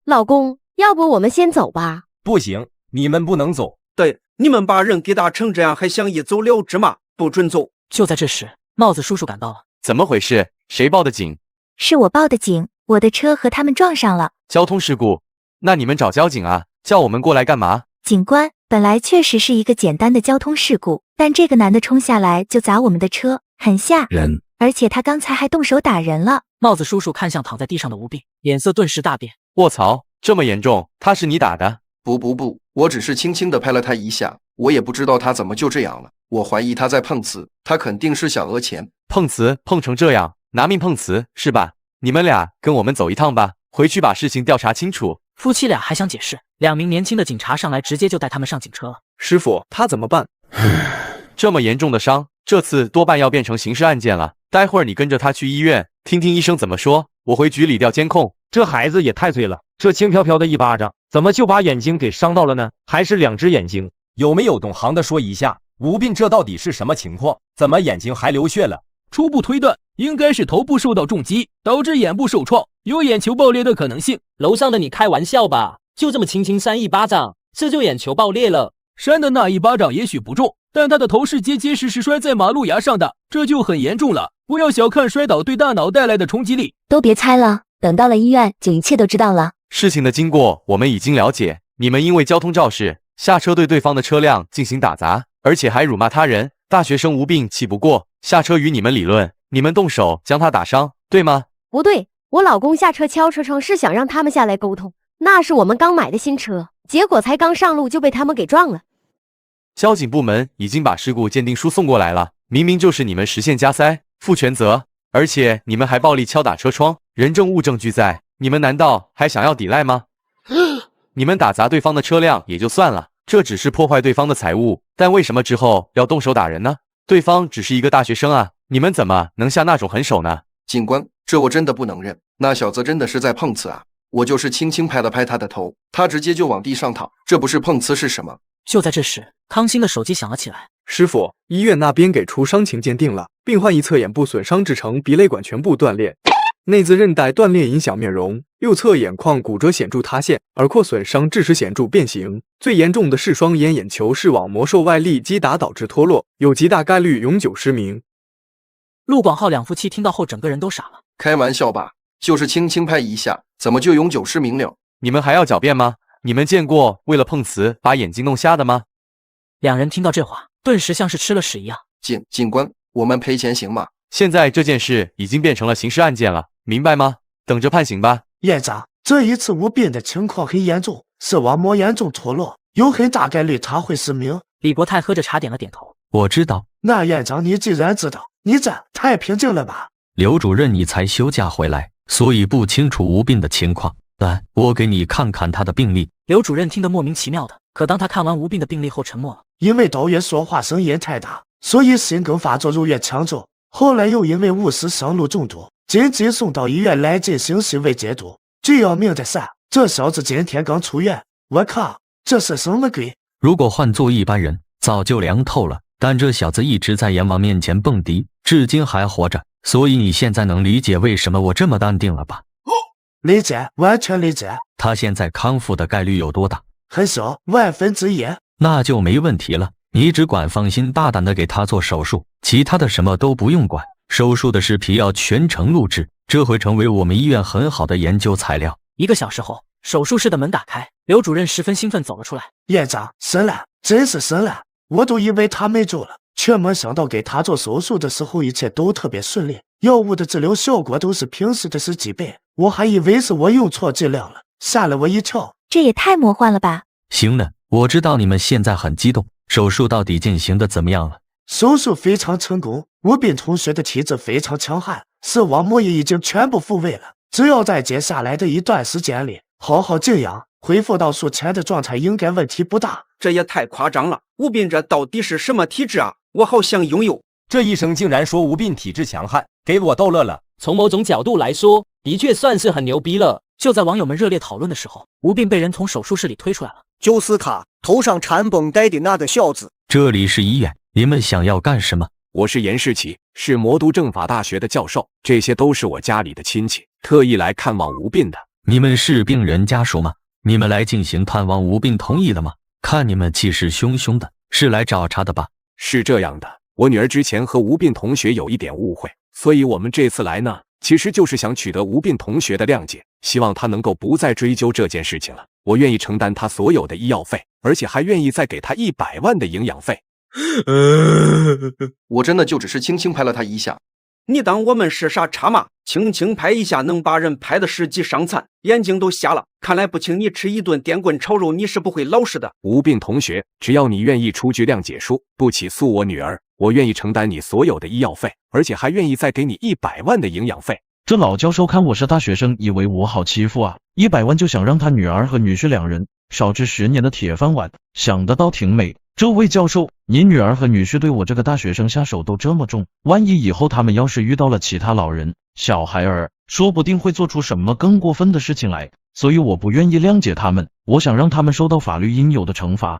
老公，要不我们先走吧？不行，你们不能走。对，你们把人给打成这样，还想一走了之吗？不准走！就在这时，帽子叔叔赶到了。怎么回事？谁报的警？是我报的警，我的车和他们撞上了。交通事故？那你们找交警啊，叫我们过来干嘛？警官，本来确实是一个简单的交通事故，但这个男的冲下来就砸我们的车，很吓人，而且他刚才还动手打人了。帽子叔叔看向躺在地上的吴斌，脸色顿时大变。卧槽，这么严重？他是你打的？不，我只是轻轻地拍了他一下，我也不知道他怎么就这样了。我怀疑他在碰瓷，他肯定是想讹钱。碰瓷碰成这样，拿命碰瓷是吧？你们俩跟我们走一趟吧，回去把事情调查清楚。夫妻俩还想解释，2名年轻的警察上来，直接就带他们上警车了。师傅，他怎么办？这么严重的伤，这次多半要变成刑事案件了。待会儿你跟着他去医院，听听医生怎么说。我回局里调监控。这孩子也太脆了，这轻飘飘的一巴掌，怎么就把眼睛给伤到了呢？还是2只眼睛？有没有懂行的说一下，吴斌这到底是什么情况？怎么眼睛还流血了？初步推断，应该是头部受到重击，导致眼部受创，有眼球爆裂的可能性。楼上的你开玩笑吧？就这么轻轻扇一巴掌，这就眼球爆裂了？扇的那一巴掌也许不重，但他的头是结结实实摔在马路牙上的，这就很严重了。不要小看摔倒对大脑带来的冲击力。都别猜了，等到了医院就一切都知道了。事情的经过我们已经了解，你们因为交通肇事下车对对方的车辆进行打砸，而且还辱骂他人。大学生无病气不过，下车与你们理论，你们动手将他打伤，对吗？不对，我老公下车敲车窗是想让他们下来沟通，那是我们刚买的新车，结果才刚上路就被他们给撞了。交警部门已经把事故鉴定书送过来了，明明就是你们实线加塞，负全责，而且你们还暴力敲打车窗，人证物证俱在，你们难道还想要抵赖吗？你们打砸对方的车辆也就算了，这只是破坏对方的财物，但为什么之后要动手打人呢？对方只是一个大学生啊，你们怎么能下那种狠手呢？警官，这我真的不能认，那小子真的是在碰瓷啊！我就是轻轻拍了拍他的头，他直接就往地上躺，这不是碰瓷是什么？就在这时，康欣的手机响了起来。师傅，医院那边给出伤情鉴定了，病患一侧眼部损伤致成鼻泪管全部断裂，内眦韧带断裂影响面容，右侧眼眶骨折显著塌陷，耳廓损伤致使显著变形，最严重的是双眼眼球视网膜受外力击打导致脱落，有极大概率永久失明。陆广浩两夫妻听到后整个人都傻了。开玩笑吧，就是轻轻拍一下，怎么就永久失明了？你们还要狡辩吗？你们见过为了碰瓷把眼睛弄瞎的吗？两人听到这话，顿时像是吃了屎一样。警官，我们赔钱行吗？现在这件事已经变成了刑事案件了，明白吗？等着判刑吧。院长，这一次吴斌的情况很严重，视网膜严重脱落，有很大概率他会失明。李国泰喝着茶点了点头。我知道。那院长，你既然知道，你这太平静了吧？刘主任，你才休假回来，所以不清楚吴斌的情况。来，我给你看看他的病历。刘主任听得莫名其妙的，可当他看完吴斌的病历后，沉默了。因为导员说话声音太大，所以心梗发作入院抢救，后来又因为误食生路中毒，紧急送到医院来进行洗胃解毒。最要命的是，这小子今天刚出院，我靠，这是什么鬼？如果换做一般人，早就凉透了。但这小子一直在阎王面前蹦迪，至今还活着，所以你现在能理解为什么我这么淡定了吧？理解，完全理解。他现在康复的概率有多大？很小，1/1000。那就没问题了，你只管放心大胆的给他做手术，其他的什么都不用管。手术的视频要全程录制，这会成为我们医院很好的研究材料。1个小时后，手术室的门打开，刘主任十分兴奋走了出来。院长，神了，真是神了！我都以为他没救了，却没想到给他做手术的时候一切都特别顺利，药物的治疗效果都是平时的10几倍，我还以为是我用错剂量了，吓了我一跳。这也太魔幻了吧！行了，我知道你们现在很激动，手术到底进行的怎么样了？手术非常成功，吴斌同学的体质非常强悍，视网膜也已经全部复位了，只要在接下来的一段时间里好好静养，恢复到术前的状态，应该问题不大。这也太夸张了，吴斌这到底是什么体质啊？我好想拥有。这医生竟然说吴斌体质强悍，给我逗乐了。从某种角度来说，的确算是很牛逼了。就在网友们热烈讨论的时候，吴斌被人从手术室里推出来了。就是他头上缠绷带的那个小子。这里是医院，你们想要干什么？我是严世奇，是魔都政法大学的教授，这些都是我家里的亲戚，特意来看望吴斌的。你们是病人家属吗？你们来进行探望，吴斌同意了吗？看你们气势汹汹的，是来找茬的吧？是这样的，我女儿之前和吴斌同学有一点误会，所以我们这次来呢，其实就是想取得吴斌同学的谅解，希望他能够不再追究这件事情了。我愿意承担他所有的医药费，而且还愿意再给他100万的营养费。我真的就只是轻轻拍了他一下。你当我们是傻叉吗？轻轻拍一下能把人拍得十级伤残，眼睛都瞎了。看来不请你吃一顿电棍炒肉，你是不会老实的。吴斌同学，只要你愿意出具谅解书，不起诉我女儿，我愿意承担你所有的医药费，而且还愿意再给你100万的营养费。这老教授看我是大学生，以为我好欺负啊！100万就想让他女儿和女婿两人少吃10年的铁饭碗，想得倒挺美。这位教授，你女儿和女婿对我这个大学生下手都这么重，万一以后他们要是遇到了其他老人、小孩儿，说不定会做出什么更过分的事情来。所以我不愿意谅解他们，我想让他们受到法律应有的惩罚。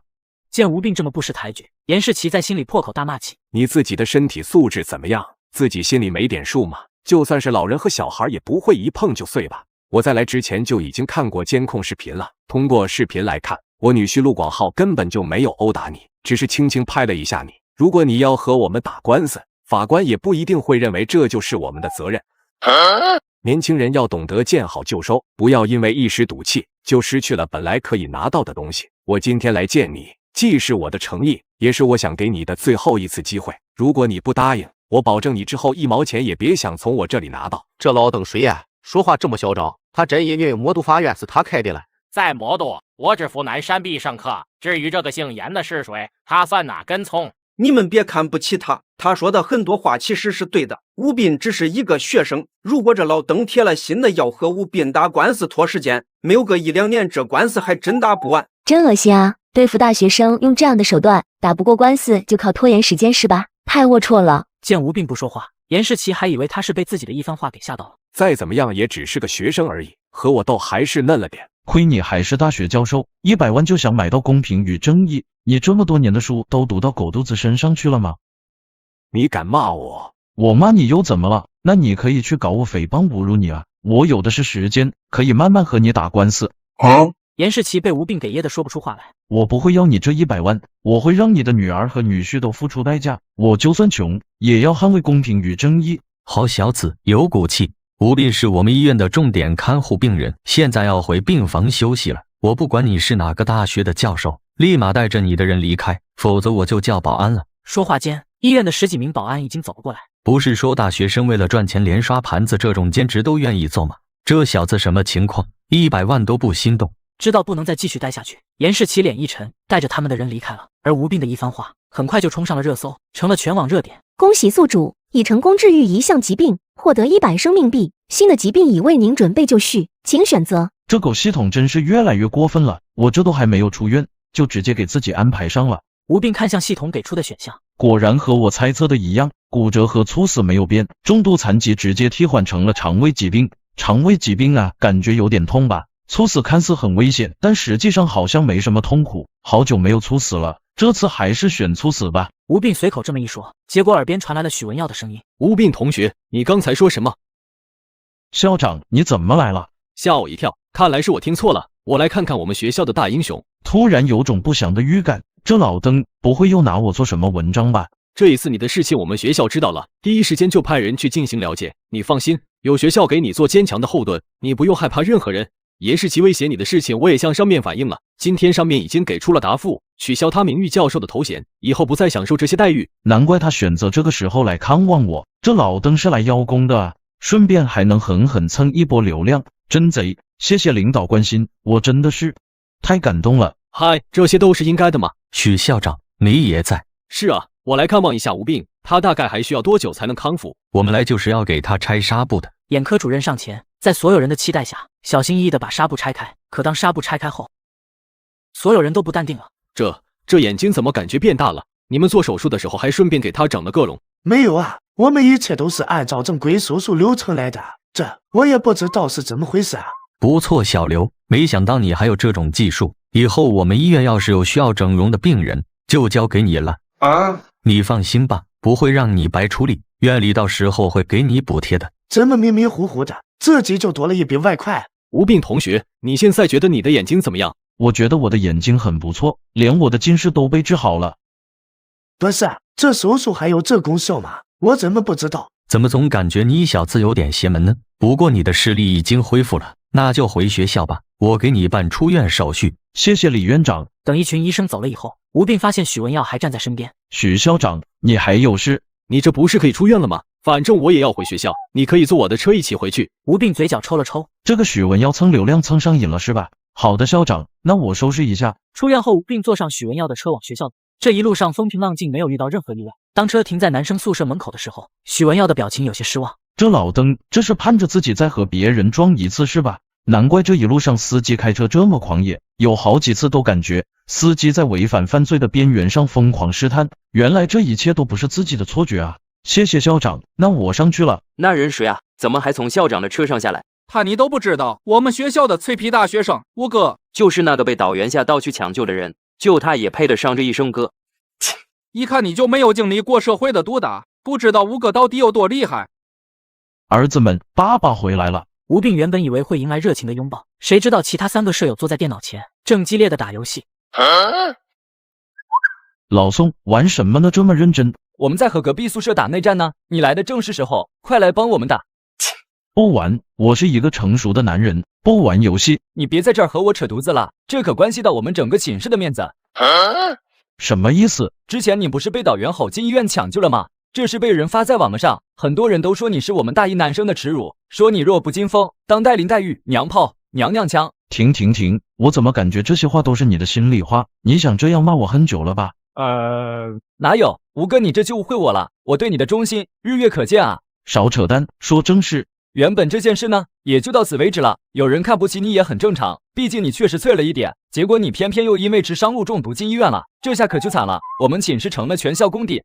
见吴斌这么不识抬举，严世奇在心里破口大骂起：你自己的身体素质怎么样？自己心里没点数吗？就算是老人和小孩也不会一碰就碎吧。我在来之前就已经看过监控视频了，通过视频来看，我女婿陆广浩根本就没有殴打你，只是轻轻拍了一下你。如果你要和我们打官司，法官也不一定会认为这就是我们的责任。年轻人要懂得见好就收，不要因为一时赌气就失去了本来可以拿到的东西。我今天来见你，既是我的诚意，也是我想给你的最后一次机会。如果你不答应，我保证你之后1毛钱也别想从我这里拿到。这老邓谁呀？说话这么嚣张，他真以为魔都法院是他开的了？在魔都，我只赴南山壁上课。至于这个姓严的是谁，他算哪根葱？你们别看不起他，他说的很多话其实是对的。吴斌只是一个学生，如果这老邓铁了心的要和吴斌打官司拖时间，没有个1-2年，这官司还真打不完。真恶心啊！对付大学生用这样的手段，打不过官司就靠拖延时间是吧？太龌龊了。见吴斌不说话，严世奇还以为他是被自己的一番话给吓到了。再怎么样也只是个学生而已，和我斗还是嫩了点。亏你还是大学教授，100万就想买到公平与正义，你这么多年的书都读到狗肚子身上去了吗？你敢骂我？我骂你又怎么了？那你可以去搞我诽谤侮辱你啊！我有的是时间，可以慢慢和你打官司。严世奇被吴斌给噎得说不出话来。我不会要你这100万，我会让你的女儿和女婿都付出代价。我就算穷，也要捍卫公平与正义。好小子，有骨气。吴斌是我们医院的重点看护病人，现在要回病房休息了。我不管你是哪个大学的教授，立马带着你的人离开，否则我就叫保安了。说话间，医院的10几名保安已经走了过来。不是说大学生为了赚钱连刷盘子这种兼职都愿意做吗？这小子什么情况？100万都不心动？知道不能再继续待下去，严世奇脸一沉，带着他们的人离开了。而吴斌的一番话很快就冲上了热搜，成了全网热点。恭喜宿主已成功治愈一项疾病，获得100生命币，新的疾病已为您准备就绪，请选择。这狗系统真是越来越过分了，我这都还没有出院，就直接给自己安排上了。吴斌看向系统给出的选项，果然和我猜测的一样，骨折和猝死没有变，重度残疾直接替换成了肠胃疾病。肠胃疾病啊，感觉有点痛吧？猝死看似很危险，但实际上好像没什么痛苦。好久没有猝死了，这次还是选猝死吧。吴斌随口这么一说，结果耳边传来了许文耀的声音：吴斌同学，你刚才说什么？校长，你怎么来了？吓我一跳，看来是我听错了。我来看看我们学校的大英雄。突然有种不祥的预感，这老登不会又拿我做什么文章吧？这一次你的事情我们学校知道了，第一时间就派人去进行了解。你放心，有学校给你做坚强的后盾，你不用害怕任何人。严世奇威胁你的事情我也向上面反映了，今天上面已经给出了答复，取消他名誉教授的头衔，以后不再享受这些待遇。难怪他选择这个时候来看望我，这老登是来邀功的啊，顺便还能狠狠蹭一波流量，真贼！谢谢领导关心，我真的是太感动了。嗨，这些都是应该的嘛。许校长，你也在？是啊，我来看望一下吴斌，他大概还需要多久才能康复？我们来就是要给他拆纱布的。眼科主任上前，在所有人的期待下，小心翼翼地把纱布拆开。可当纱布拆开后，所有人都不淡定了。这眼睛怎么感觉变大了？你们做手术的时候还顺便给他整了个容？没有啊，我们一切都是按照正规手术流程来的。这我也不知道是怎么回事啊。不错，小刘，没想到你还有这种技术。以后我们医院要是有需要整容的病人，就交给你了。啊，你放心吧，不会让你白出力，院里到时候会给你补贴的。怎么迷迷糊糊的，自己就多了一笔外快？吴病同学，你现在觉得你的眼睛怎么样？我觉得我的眼睛很不错，连我的近视都被治好了。不是，这手术还有这功效吗？我怎么不知道？怎么总感觉你小子有点邪门呢？不过你的视力已经恢复了，那就回学校吧，我给你办出院手续。谢谢李院长。等一群医生走了以后，吴病发现许文耀还站在身边。许校长，你还有事？你这不是可以出院了吗？反正我也要回学校，你可以坐我的车一起回去。吴病嘴角抽了抽，这个许文耀蹭流量蹭上瘾了是吧？好的，校长，那我收拾一下。出院后，吴病坐上许文耀的车往学校走。这一路上风平浪静，没有遇到任何意外。当车停在男生宿舍门口的时候，许文耀的表情有些失望。这老登，这是盼着自己再和别人撞一次是吧？难怪这一路上司机开车这么狂野，有好几次都感觉司机在违反犯罪的边缘上疯狂试探。原来这一切都不是自己的错觉啊！谢谢校长，那我上去了。那人谁啊？怎么还从校长的车上下来？他你都不知道，我们学校的脆皮大学生吴哥，就是那个被导员下刀去抢救的人，就他也配得上这一声哥。一看你就没有经历过社会的毒打，不知道吴哥到底有多厉害。儿子们，爸爸回来了。吴病原本以为会迎来热情的拥抱，谁知道其他3个舍友坐在电脑前，正激烈的打游戏。老宋，玩什么呢？这么认真？我们在和隔壁宿舍打内战呢，你来的正是时候，快来帮我们打。不玩，我是一个成熟的男人，不玩游戏。你别在这儿和我扯犊子了，这可关系到我们整个寝室的面子。什么意思？之前你不是被导员吼进医院抢救了吗？这事被人发在网络上，很多人都说你是我们大一男生的耻辱，说你弱不禁风，当代林黛玉，娘炮，娘娘腔。停，我怎么感觉这些话都是你的心里话？你想这样骂我很久了吧？哪有，吴哥你这就误会我了，我对你的忠心日月可见啊。少扯淡，说正事。原本这件事呢，也就到此为止了。有人看不起你也很正常，毕竟你确实脆了一点。结果你偏偏又因为吃商务中毒进医院了，这下可就惨了。我们寝室成了全校公敌。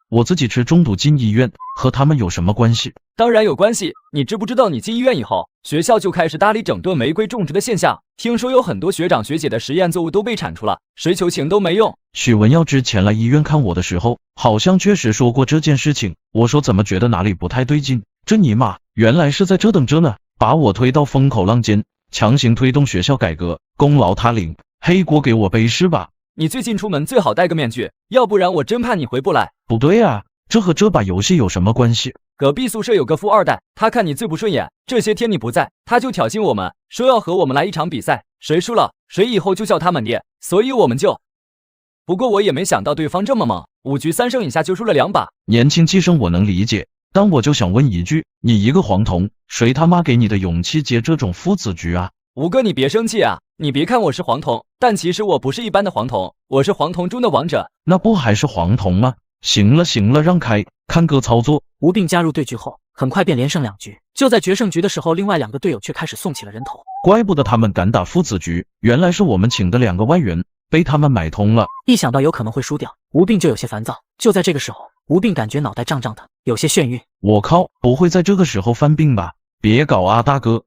我自己吃中毒进医院，和他们有什么关系？当然有关系。你知不知道，你进医院以后，学校就开始搭理整顿玫瑰种植的现象。听说有很多学长学姐的实验作物都被铲除了，谁求情都没用。许文耀之前来医院看我的时候，好像确实说过这件事情。我说怎么觉得哪里不太对劲？这尼玛，原来是在这等着呢，把我推到风口浪尖，强行推动学校改革，功劳他领，黑锅给我背是吧？你最近出门最好戴个面具，要不然我真怕你回不来。不对啊，这和这把游戏有什么关系？隔壁宿舍有个富二代，他看你最不顺眼，这些天你不在，他就挑衅我们，说要和我们来一场比赛，谁输了谁以后就叫他们爹，所以我们就……不过我也没想到对方这么猛，5局3胜以下就输了2把。年轻气盛我能理解，但我就想问一句，你一个黄铜，谁他妈给你的勇气接这种父子局啊？吴哥你别生气啊，你别看我是黄铜，但其实我不是一般的黄铜，我是黄铜中的王者。那不还是黄铜吗？行了，让开，看哥操作。吴病加入对局后，很快便连胜2局。就在决胜局的时候，另外2个队友却开始送起了人头。怪不得他们敢打父子局，原来是我们请的2个外援被他们买通了。一想到有可能会输掉，吴病就有些烦躁。就在这个时候，吴病感觉脑袋胀胀的，有些眩晕。我靠，不会在这个时候犯病吧？别搞啊，大哥！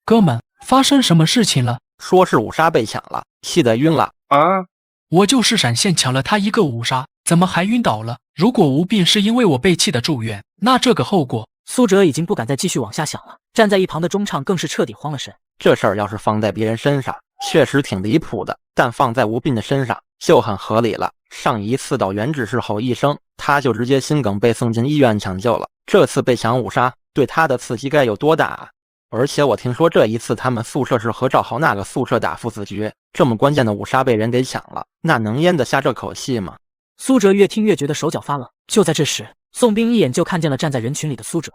哥们，发生什么事情了？说是五杀被抢了，气得晕了啊！我就是闪现抢了他一个五杀，怎么还晕倒了？如果吴病是因为我被气的住院，那这个后果……苏哲已经不敢再继续往下想了，站在一旁的中唱更是彻底慌了神。这事儿要是放在别人身上，确实挺离谱的，但放在吴病的身上就很合理了。上一次导员指示吼一声，他就直接心梗被送进医院抢救了。这次被抢五杀，对他的刺激该有多大啊？而且我听说这一次他们宿舍是和赵豪那个宿舍打父子局，这么关键的五杀被人给抢了，那能咽得下这口气吗？苏哲越听越觉得手脚发冷。就在这时，宋兵一眼就看见了站在人群里的苏哲。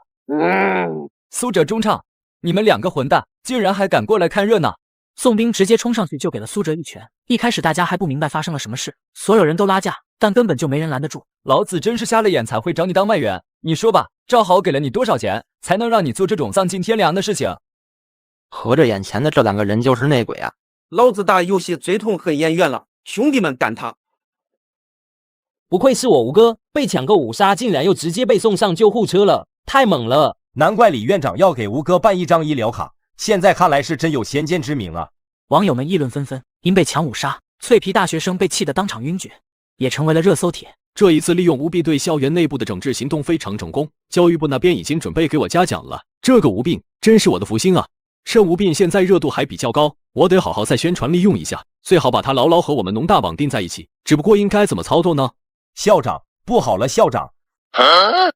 苏哲中唱，你们2个混蛋，竟然还敢过来看热闹！宋兵直接冲上去就给了苏哲一拳。一开始大家还不明白发生了什么事，所有人都拉架，但根本就没人拦得住。老子真是瞎了眼才会找你当外援，你说吧，赵豪给了你多少钱，才能让你做这种丧尽天良的事情？合着眼前的这2个人就是内鬼啊！老子打游戏最痛恨演员了，兄弟们干他！不愧是我吴哥，被抢个5杀，竟然又直接被送上救护车了，太猛了！难怪李院长要给吴哥办一张医疗卡，现在看来是真有先见之明啊！网友们议论纷纷，因被抢5杀，脆皮大学生被气得当场晕厥，也成为了热搜帖。这一次利用吴斌对校园内部的整治行动非常成功，教育部那边已经准备给我嘉奖了。这个吴斌真是我的福星啊！趁吴斌现在热度还比较高，我得好好再宣传利用一下，最好把他牢牢和我们农大绑定在一起。只不过应该怎么操作呢？校长，不好了，校长！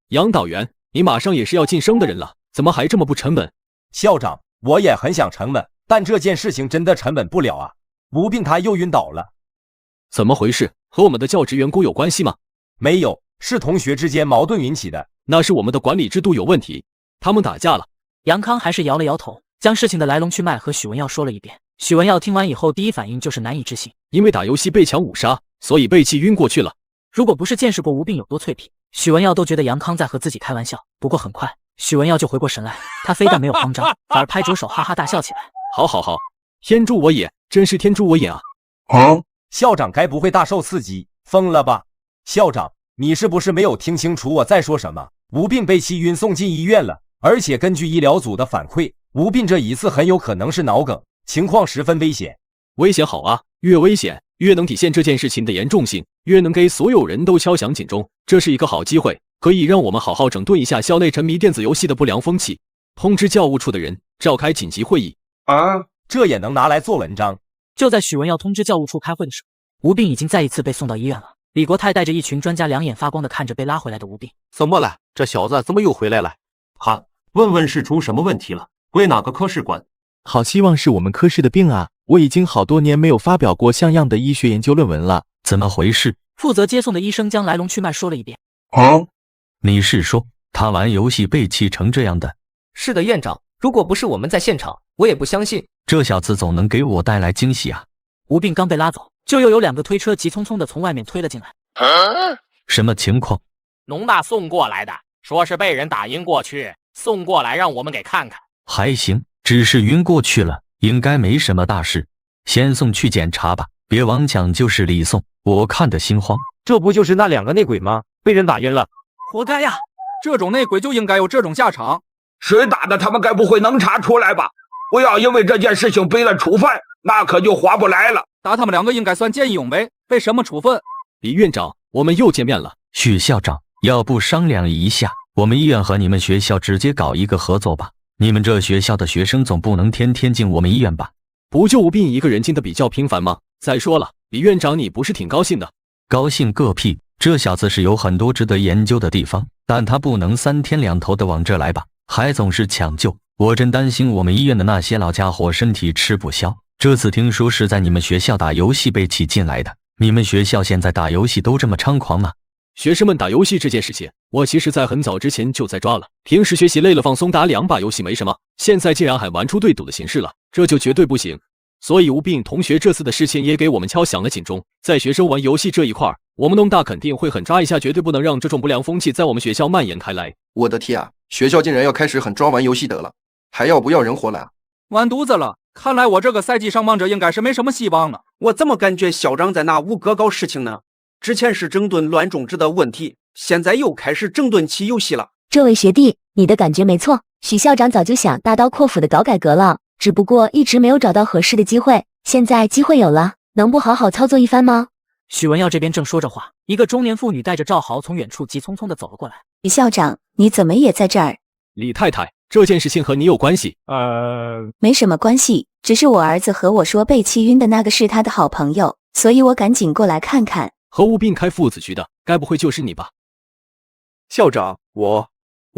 杨导员，你马上也是要晋升的人了，怎么还这么不沉稳？校长，我也很想沉稳，但这件事情真的沉稳不了啊！吴斌他又晕倒了，怎么回事？和我们的教职员工有关系吗？没有，是同学之间矛盾引起的。那是我们的管理制度有问题，他们打架了。杨康还是摇了摇头，将事情的来龙去脉和许文耀说了一遍。许文耀听完以后，第一反应就是难以置信，因为打游戏被抢5杀，所以被气晕过去了。如果不是见识过吴斌有多脆皮，许文耀都觉得杨康在和自己开玩笑。不过很快，许文耀就回过神来，他非但没有慌张，反而拍着手哈哈大笑起来。好好好，天助我也，真是天助我也啊！校长该不会大受刺激，疯了吧？校长，你是不是没有听清楚我在说什么？吴斌被气晕送进医院了，而且根据医疗组的反馈，吴斌这一次很有可能是脑梗，情况十分危险。危险好啊，越危险越能体现这件事情的严重性，越能给所有人都敲响警钟。这是一个好机会，可以让我们好好整顿一下校内沉迷电子游戏的不良风气。通知教务处的人召开紧急会议。这也能拿来做文章？就在许文耀通知教务处开会的时候，吴斌已经再一次被送到医院了。李国泰带着一群专家两眼发光的看着被拉回来的吴斌。怎么了？这小子怎么又回来了？问问是出什么问题了？归哪个科室管？好希望是我们科室的病啊！我已经好多年没有发表过像样的医学研究论文了。怎么回事？负责接送的医生将来龙去脉说了一遍。你是说他玩游戏被气成这样的？是的，院长，如果不是我们在现场，我也不相信。这小子总能给我带来惊喜啊！吴斌刚被拉走，就又有2个推车急匆匆的从外面推了进来。什么情况？农大送过来的，说是被人打晕过去，送过来让我们给看看。还行，只是晕过去了，应该没什么大事。先送去检查吧，别妄想就是李送，我看得心慌。这不就是那2个内鬼吗？被人打晕了，活该呀！这种内鬼就应该有这种下场。谁打的？他们该不会能查出来吧？不要因为这件事情背了处分，那可就划不来了。打他们2个应该算见义勇为，背什么处分？李院长，我们又见面了。许校长，要不商量一下，我们医院和你们学校直接搞一个合作吧？你们这学校的学生总不能天天进我们医院吧？不就吴斌一个人进的比较频繁吗？再说了，李院长你不是挺高兴的？高兴个屁！这小子是有很多值得研究的地方，但他不能3天2头的往这来吧？还总是抢救，我真担心我们医院的那些老家伙身体吃不消。这次听说是在你们学校打游戏被气进来的，你们学校现在打游戏都这么猖狂吗？学生们打游戏这件事情，我其实在很早之前就在抓了。平时学习累了放松打2把游戏没什么，现在竟然还玩出对赌的形式了，这就绝对不行。所以吴斌同学这次的事情也给我们敲响了警钟，在学生玩游戏这一块，我们农大肯定会很抓一下，绝对不能让这种不良风气在我们学校蔓延开来。我的天啊，学校竟然要开始狠抓玩游戏的了，还要不要人活了？完犊子了！看来我这个赛季上榜者应该是没什么希望了。我怎么感觉校长在拿吴哥搞事情呢？之前是整顿乱种植的问题，现在又开始整顿起游戏了。这位学弟，你的感觉没错，许校长早就想大刀阔斧的搞改革了，只不过一直没有找到合适的机会，现在机会有了，能不好好操作一番吗？许文耀这边正说着话，一个中年妇女带着赵豪从远处急匆匆的走了过来。许校长，你怎么也在这儿？李太太，这件事情和你有关系？没什么关系，只是我儿子和我说被气晕的那个是他的好朋友，所以我赶紧过来看看。和吴斌开父子局的，该不会就是你吧？校长，我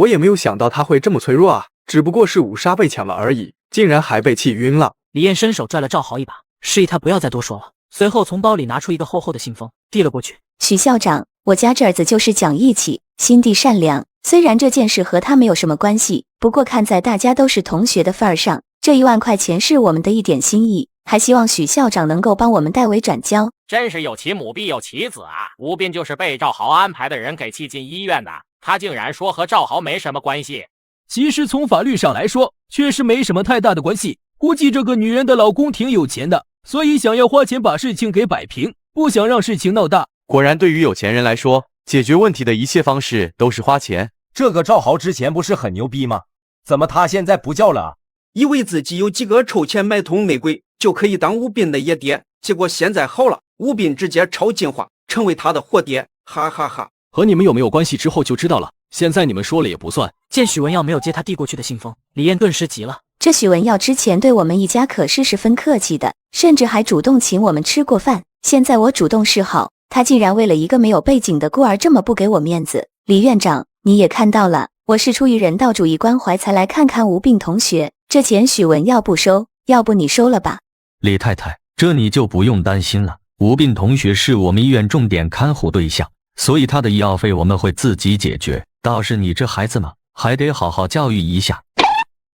也没有想到他会这么脆弱啊，只不过是5杀被抢了而已，竟然还被气晕了。李燕伸手拽了赵豪一把，示意他不要再多说了，随后从包里拿出一个厚厚的信封递了过去。许校长，我家这儿子就是讲义气，心地善良，虽然这件事和他没有什么关系，不过看在大家都是同学的份儿上，这1万块钱是我们的一点心意，还希望许校长能够帮我们代为转交。真是有其母必有其子啊！吴斌就是被赵豪安排的人给气进医院的，他竟然说和赵豪没什么关系。其实从法律上来说，确实没什么太大的关系。估计这个女人的老公挺有钱的，所以想要花钱把事情给摆平，不想让事情闹大。果然，对于有钱人来说，解决问题的一切方式都是花钱。这个赵豪之前不是很牛逼吗？怎么他现在不叫了啊？以为自己有几个臭钱买通内鬼，就可以当吴斌的野爹，结果现在好了，吴斌直接超进化，成为他的活爹，哈哈哈！和你们有没有关系之后就知道了，现在你们说了也不算。见许文耀没有接他递过去的信封，李艳顿时急了。这许文耀之前对我们一家可是十分客气的，甚至还主动请我们吃过饭。现在我主动示好，他竟然为了一个没有背景的孤儿这么不给我面子。李院长，你也看到了，我是出于人道主义关怀才来看看吴斌同学，这钱许文耀不收，要不你收了吧？李太太，这你就不用担心了。吴斌同学是我们医院重点看护对象，所以他的医药费我们会自己解决。倒是你这孩子嘛，还得好好教育一下。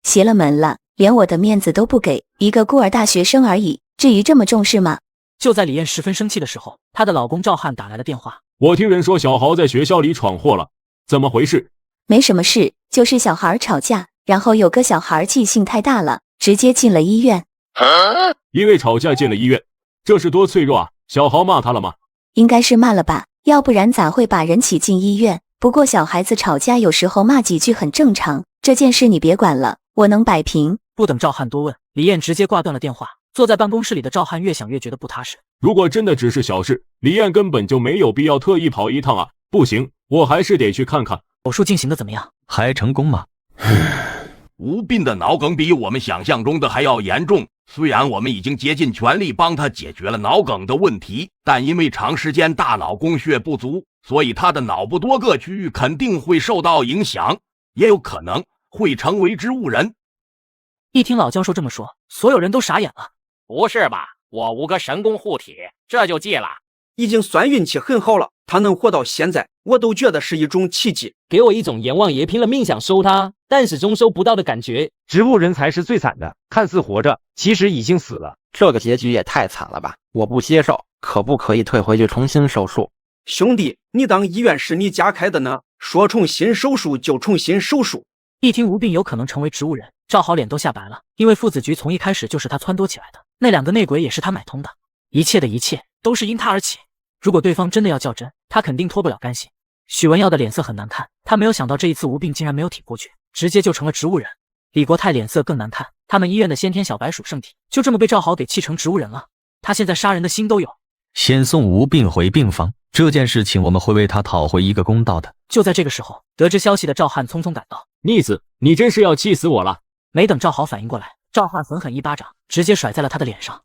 邪了门了，连我的面子都不给，一个孤儿大学生而已，至于这么重视吗？就在李艳十分生气的时候，她的老公赵汉打来了电话。我听人说小豪在学校里闯祸了，怎么回事？没什么事，就是小孩吵架，然后有个小孩气性太大了，直接进了医院。因为吵架进了医院，这是多脆弱啊！小豪骂他了吗？应该是骂了吧，要不然咋会把人挤进医院？不过小孩子吵架有时候骂几句很正常，这件事你别管了，我能摆平。不等赵汉多问，李艳直接挂断了电话。坐在办公室里的赵汉越想越觉得不踏实。如果真的只是小事，李艳根本就没有必要特意跑一趟啊！不行，我还是得去看看。手术进行的怎么样？还成功吗？吴斌的脑梗比我们想象中的还要严重。虽然我们已经竭尽全力帮他解决了脑梗的问题，但因为长时间大脑供血不足，所以他的脑部多个区域肯定会受到影响，也有可能会成为植物人。一听老教授这么说，所有人都傻眼了。不是吧？我吴哥神功护体，这就记了。已经算运气很好了，他能活到现在，我都觉得是一种奇迹。给我一种阎王爷拼了命想收他，但始终收不到的感觉。植物人才是最惨的，看似活着，其实已经死了。这个结局也太惨了吧！我不接受，可不可以退回去重新手术？兄弟，你当医院是你家开的呢？说重新手术就重新手术。一听吴斌有可能成为植物人，赵豪脸都吓白了，因为父子局从一开始就是他撺掇起来的，那两个内鬼也是他买通的，一切的一切都是因他而起。如果对方真的要较真，他肯定脱不了干系。许文耀的脸色很难看，他没有想到这一次吴斌竟然没有挺过去，直接就成了植物人。李国泰脸色更难看，他们医院的先天小白鼠圣体就这么被赵豪给气成植物人了，他现在杀人的心都有。先送吴斌回病房，这件事情我们会为他讨回一个公道的。就在这个时候，得知消息的赵汉匆匆赶到。逆子，你真是要气死我了！没等赵豪反应过来，赵汉狠狠一巴掌直接甩在了他的脸上。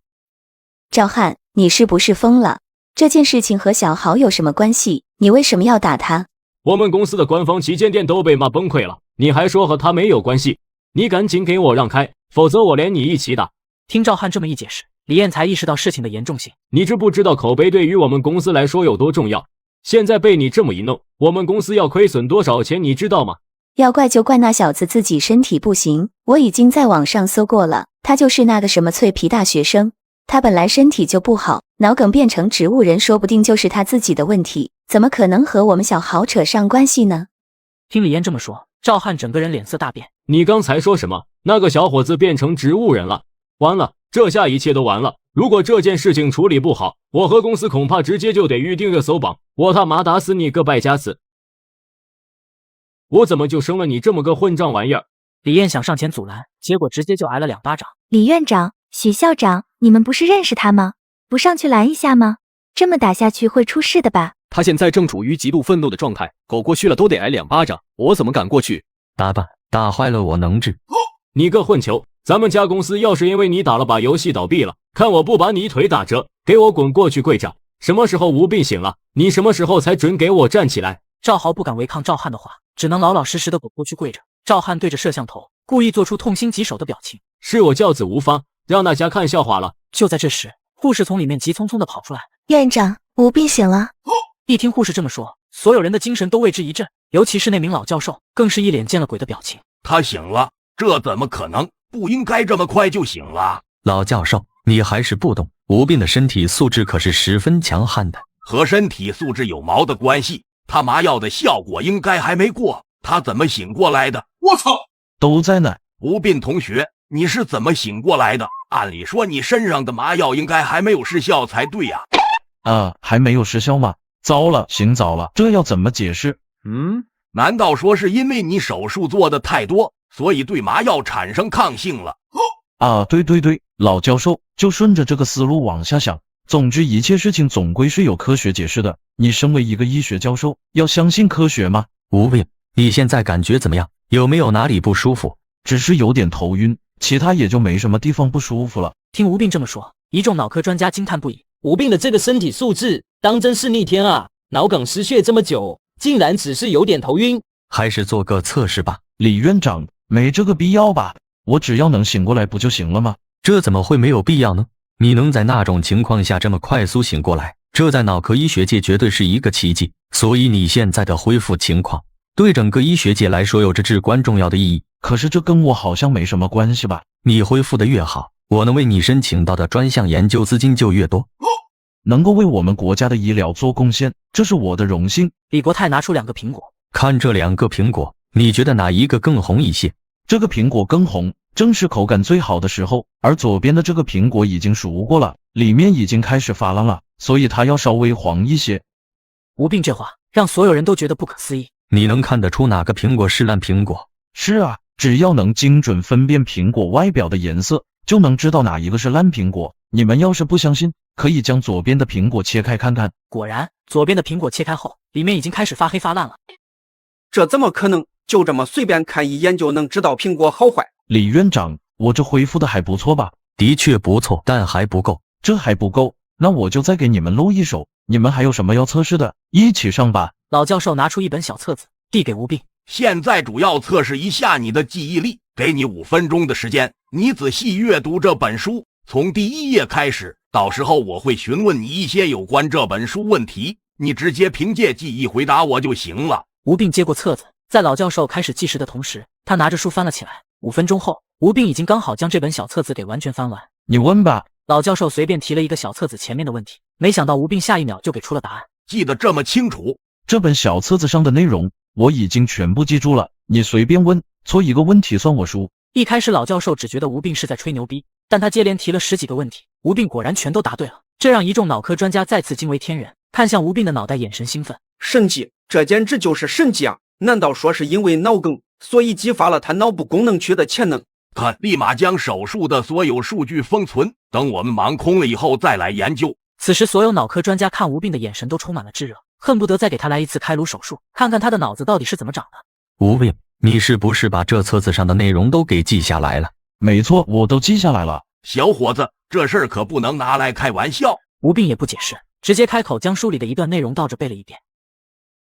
赵汉，你是不是疯了？这件事情和小豪有什么关系？你为什么要打他？我们公司的官方旗舰店都被骂崩溃了，你还说和他没有关系？你赶紧给我让开，否则我连你一起打！听赵汉这么一解释，李艳才意识到事情的严重性。你知不知道口碑对于我们公司来说有多重要？现在被你这么一弄，我们公司要亏损多少钱，你知道吗？要怪就怪那小子自己身体不行，我已经在网上搜过了，他就是那个什么脆皮大学生。他本来身体就不好，脑梗变成植物人说不定就是他自己的问题，怎么可能和我们小豪扯上关系呢？听李嫣这么说，赵汉整个人脸色大变。你刚才说什么？那个小伙子变成植物人了？完了，这下一切都完了。如果这件事情处理不好，我和公司恐怕直接就得预定热搜榜。我他妈打死你个败家子！我怎么就生了你这么个混账玩意儿？李艳想上前阻拦，结果直接就挨了2巴掌。李院长、许校长，你们不是认识他吗？不上去拦一下吗？这么打下去会出事的吧？他现在正处于极度愤怒的状态，狗过去了都得挨2巴掌，我怎么敢过去？打吧，打坏了我能治。你个混球！咱们家公司要是因为你打了把游戏倒闭了，看我不把你腿打折！给我滚过去跪着！什么时候吴斌醒了，你什么时候才准给我站起来？赵豪不敢违抗赵汉的话，只能老老实实的滚过去跪着。赵汉对着摄像头故意做出痛心疾首的表情。是我教子无方，让大家看笑话了。就在这时，护士从里面急匆匆的跑出来。院长，吴斌醒了。一听护士这么说，所有人的精神都为之一振，尤其是那名老教授，更是一脸见了鬼的表情。他醒了，这怎么可能？不应该这么快就醒了。老教授，你还是不懂，吴斌的身体素质可是十分强悍的。和身体素质有毛的关系？他麻药的效果应该还没过，他怎么醒过来的？我操！都在那。吴斌同学，你是怎么醒过来的？按理说你身上的麻药应该还没有失效才对呀。还没有失效吗？糟了，醒早了，这要怎么解释？难道说是因为你手术做的太多，所以对麻药产生抗性了？对，老教授，就顺着这个思路往下想。总之，一切事情总归是有科学解释的。你身为一个医学教授，要相信科学吗？吴病，你现在感觉怎么样？有没有哪里不舒服？只是有点头晕，其他也就没什么地方不舒服了。听吴病这么说，一众脑科专家惊叹不已。吴病的这个身体素质，当真是逆天啊！脑梗失血这么久，竟然只是有点头晕。还是做个测试吧。李院长，没这个必要吧？我只要能醒过来不就行了吗？这怎么会没有必要呢？你能在那种情况下这么快速醒过来，这在脑科医学界绝对是一个奇迹。所以你现在的恢复情况，对整个医学界来说有着至关重要的意义。可是这跟我好像没什么关系吧？你恢复的越好，我能为你申请到的专项研究资金就越多。能够为我们国家的医疗做贡献，这是我的荣幸。李国泰拿出2个苹果，看这2个苹果，你觉得哪一个更红一些？这个苹果更红，正是口感最好的时候，而左边的这个苹果已经熟过了，里面已经开始发烂了，所以它要稍微黄一些。吴病这话让所有人都觉得不可思议。你能看得出哪个苹果是烂苹果？是啊，只要能精准分辨苹果外表的颜色，就能知道哪一个是烂苹果。你们要是不相信，可以将左边的苹果切开看看。果然，左边的苹果切开后，里面已经开始发黑发烂了。这怎么可能？就这么随便看一眼就能知道苹果好坏？李院长，我这恢复的还不错吧？的确不错，但还不够。这还不够，那我就再给你们露一手。你们还有什么要测试的？一起上吧。老教授拿出一本小册子，递给吴病。现在主要测试一下你的记忆力，给你5分钟的时间，你仔细阅读这本书，从第1页开始。到时候我会询问你一些有关这本书问题，你直接凭借记忆回答我就行了。吴病接过册子，在老教授开始计时的同时，他拿着书翻了起来。5分钟后，吴病已经刚好将这本小册子给完全翻完。你问吧。老教授随便提了一个小册子前面的问题，没想到吴病下一秒就给出了答案。记得这么清楚？这本小册子上的内容我已经全部记住了，你随便问，错一个问题算我输。一开始老教授只觉得吴病是在吹牛逼，但他接连提了10几个问题，吴病果然全都答对了，这让一众脑科专家再次惊为天人，看向吴病的脑袋，眼神兴奋。神迹，这简直就是神迹啊！难道说是因为脑梗，所以激发了他脑部功能区的潜能？他立马将手术的所有数据封存，等我们忙空了以后再来研究。此时所有脑科专家看吴病的眼神都充满了炙热，恨不得再给他来一次开颅手术，看看他的脑子到底是怎么长的。吴病，你是不是把这册子上的内容都给记下来了？没错，我都记下来了。小伙子，这事儿可不能拿来开玩笑。吴病也不解释，直接开口将书里的一段内容倒着背了一遍。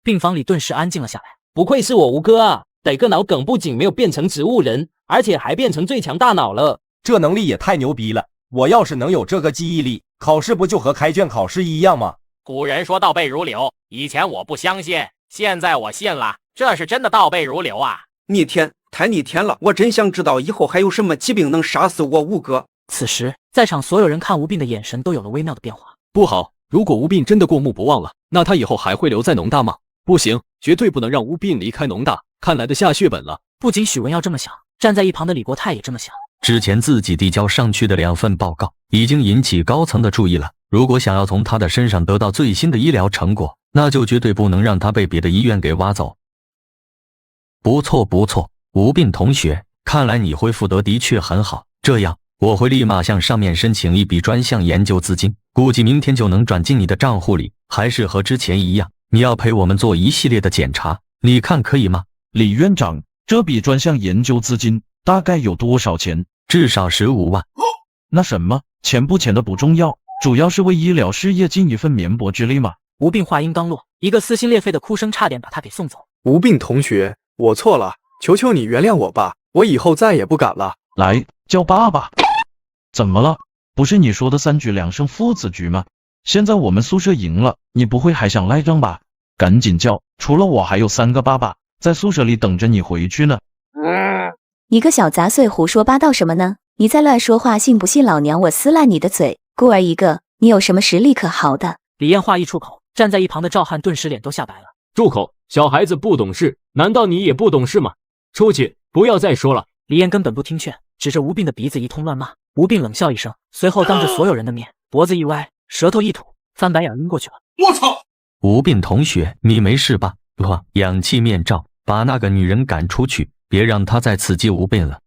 病房里顿时安静了下来。不愧是我吴哥啊，得个脑梗不仅没有变成植物人，而且还变成最强大脑了。这能力也太牛逼了！我要是能有这个记忆力，考试不就和开卷考试一样吗？古人说倒背如流，以前我不相信，现在我信了，这是真的倒背如流啊！逆天，太逆天了！我真想知道以后还有什么疾病能杀死我吴哥。此时，在场所有人看吴病的眼神都有了微妙的变化。不好，如果吴病真的过目不忘了，那他以后还会留在农大吗？不行，绝对不能让吴病离开农大，看来的下血本了。不仅许文耀这么想，站在一旁的李国泰也这么想。之前自己递交上去的2份报告已经引起高层的注意了，如果想要从他的身上得到最新的医疗成果，那就绝对不能让他被别的医院给挖走。不错不错，吴病同学，看来你恢复得的确很好，这样我会立马向上面申请一笔专项研究资金，估计明天就能转进你的账户里。还是和之前一样，你要陪我们做一系列的检查，你看可以吗？李院长，这笔专项研究资金大概有多少钱？至少15万。那什么，钱不钱的不重要，主要是为医疗事业尽一份绵薄之力嘛。吴病话音刚落，一个撕心裂肺的哭声差点把他给送走。吴病同学，我错了，求求你原谅我吧，我以后再也不敢了。来，叫爸爸。怎么了？不是你说的3局2胜父子局吗？现在我们宿舍赢了，你不会还想赖账吧？赶紧叫，除了我还有3个爸爸在宿舍里等着你回去呢。你个小杂碎胡说八道什么呢？你再乱说话，信不信老娘我撕烂你的嘴？孤儿一个，你有什么实力可豪的？李艳话一出口，站在一旁的赵汉顿时脸都吓白了。住口！小孩子不懂事，难道你也不懂事吗？出去，不要再说了。李艳根本不听劝，指着吴斌的鼻子一通乱骂。吴斌冷笑一声，随后当着所有人的面，脖子一歪，舌头一吐，翻白眼晕过去了。我操！吴斌同学，你没事吧？氧气面罩，把那个女人赶出去，别让她再刺激吴斌了。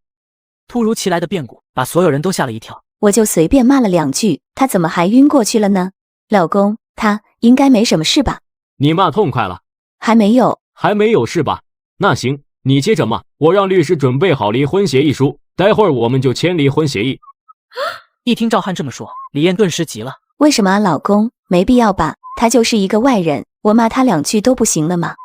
突如其来的变故把所有人都吓了一跳。我就随便骂了2句，他怎么还晕过去了呢？老公，他应该没什么事吧？你骂痛快了？还没有。还没有是吧？那行，你接着骂，我让律师准备好离婚协议书，待会儿我们就签离婚协议。一听赵汉这么说，李艳顿时急了。为什么啊，老公？没必要吧？他就是一个外人，我骂他2句都不行了吗？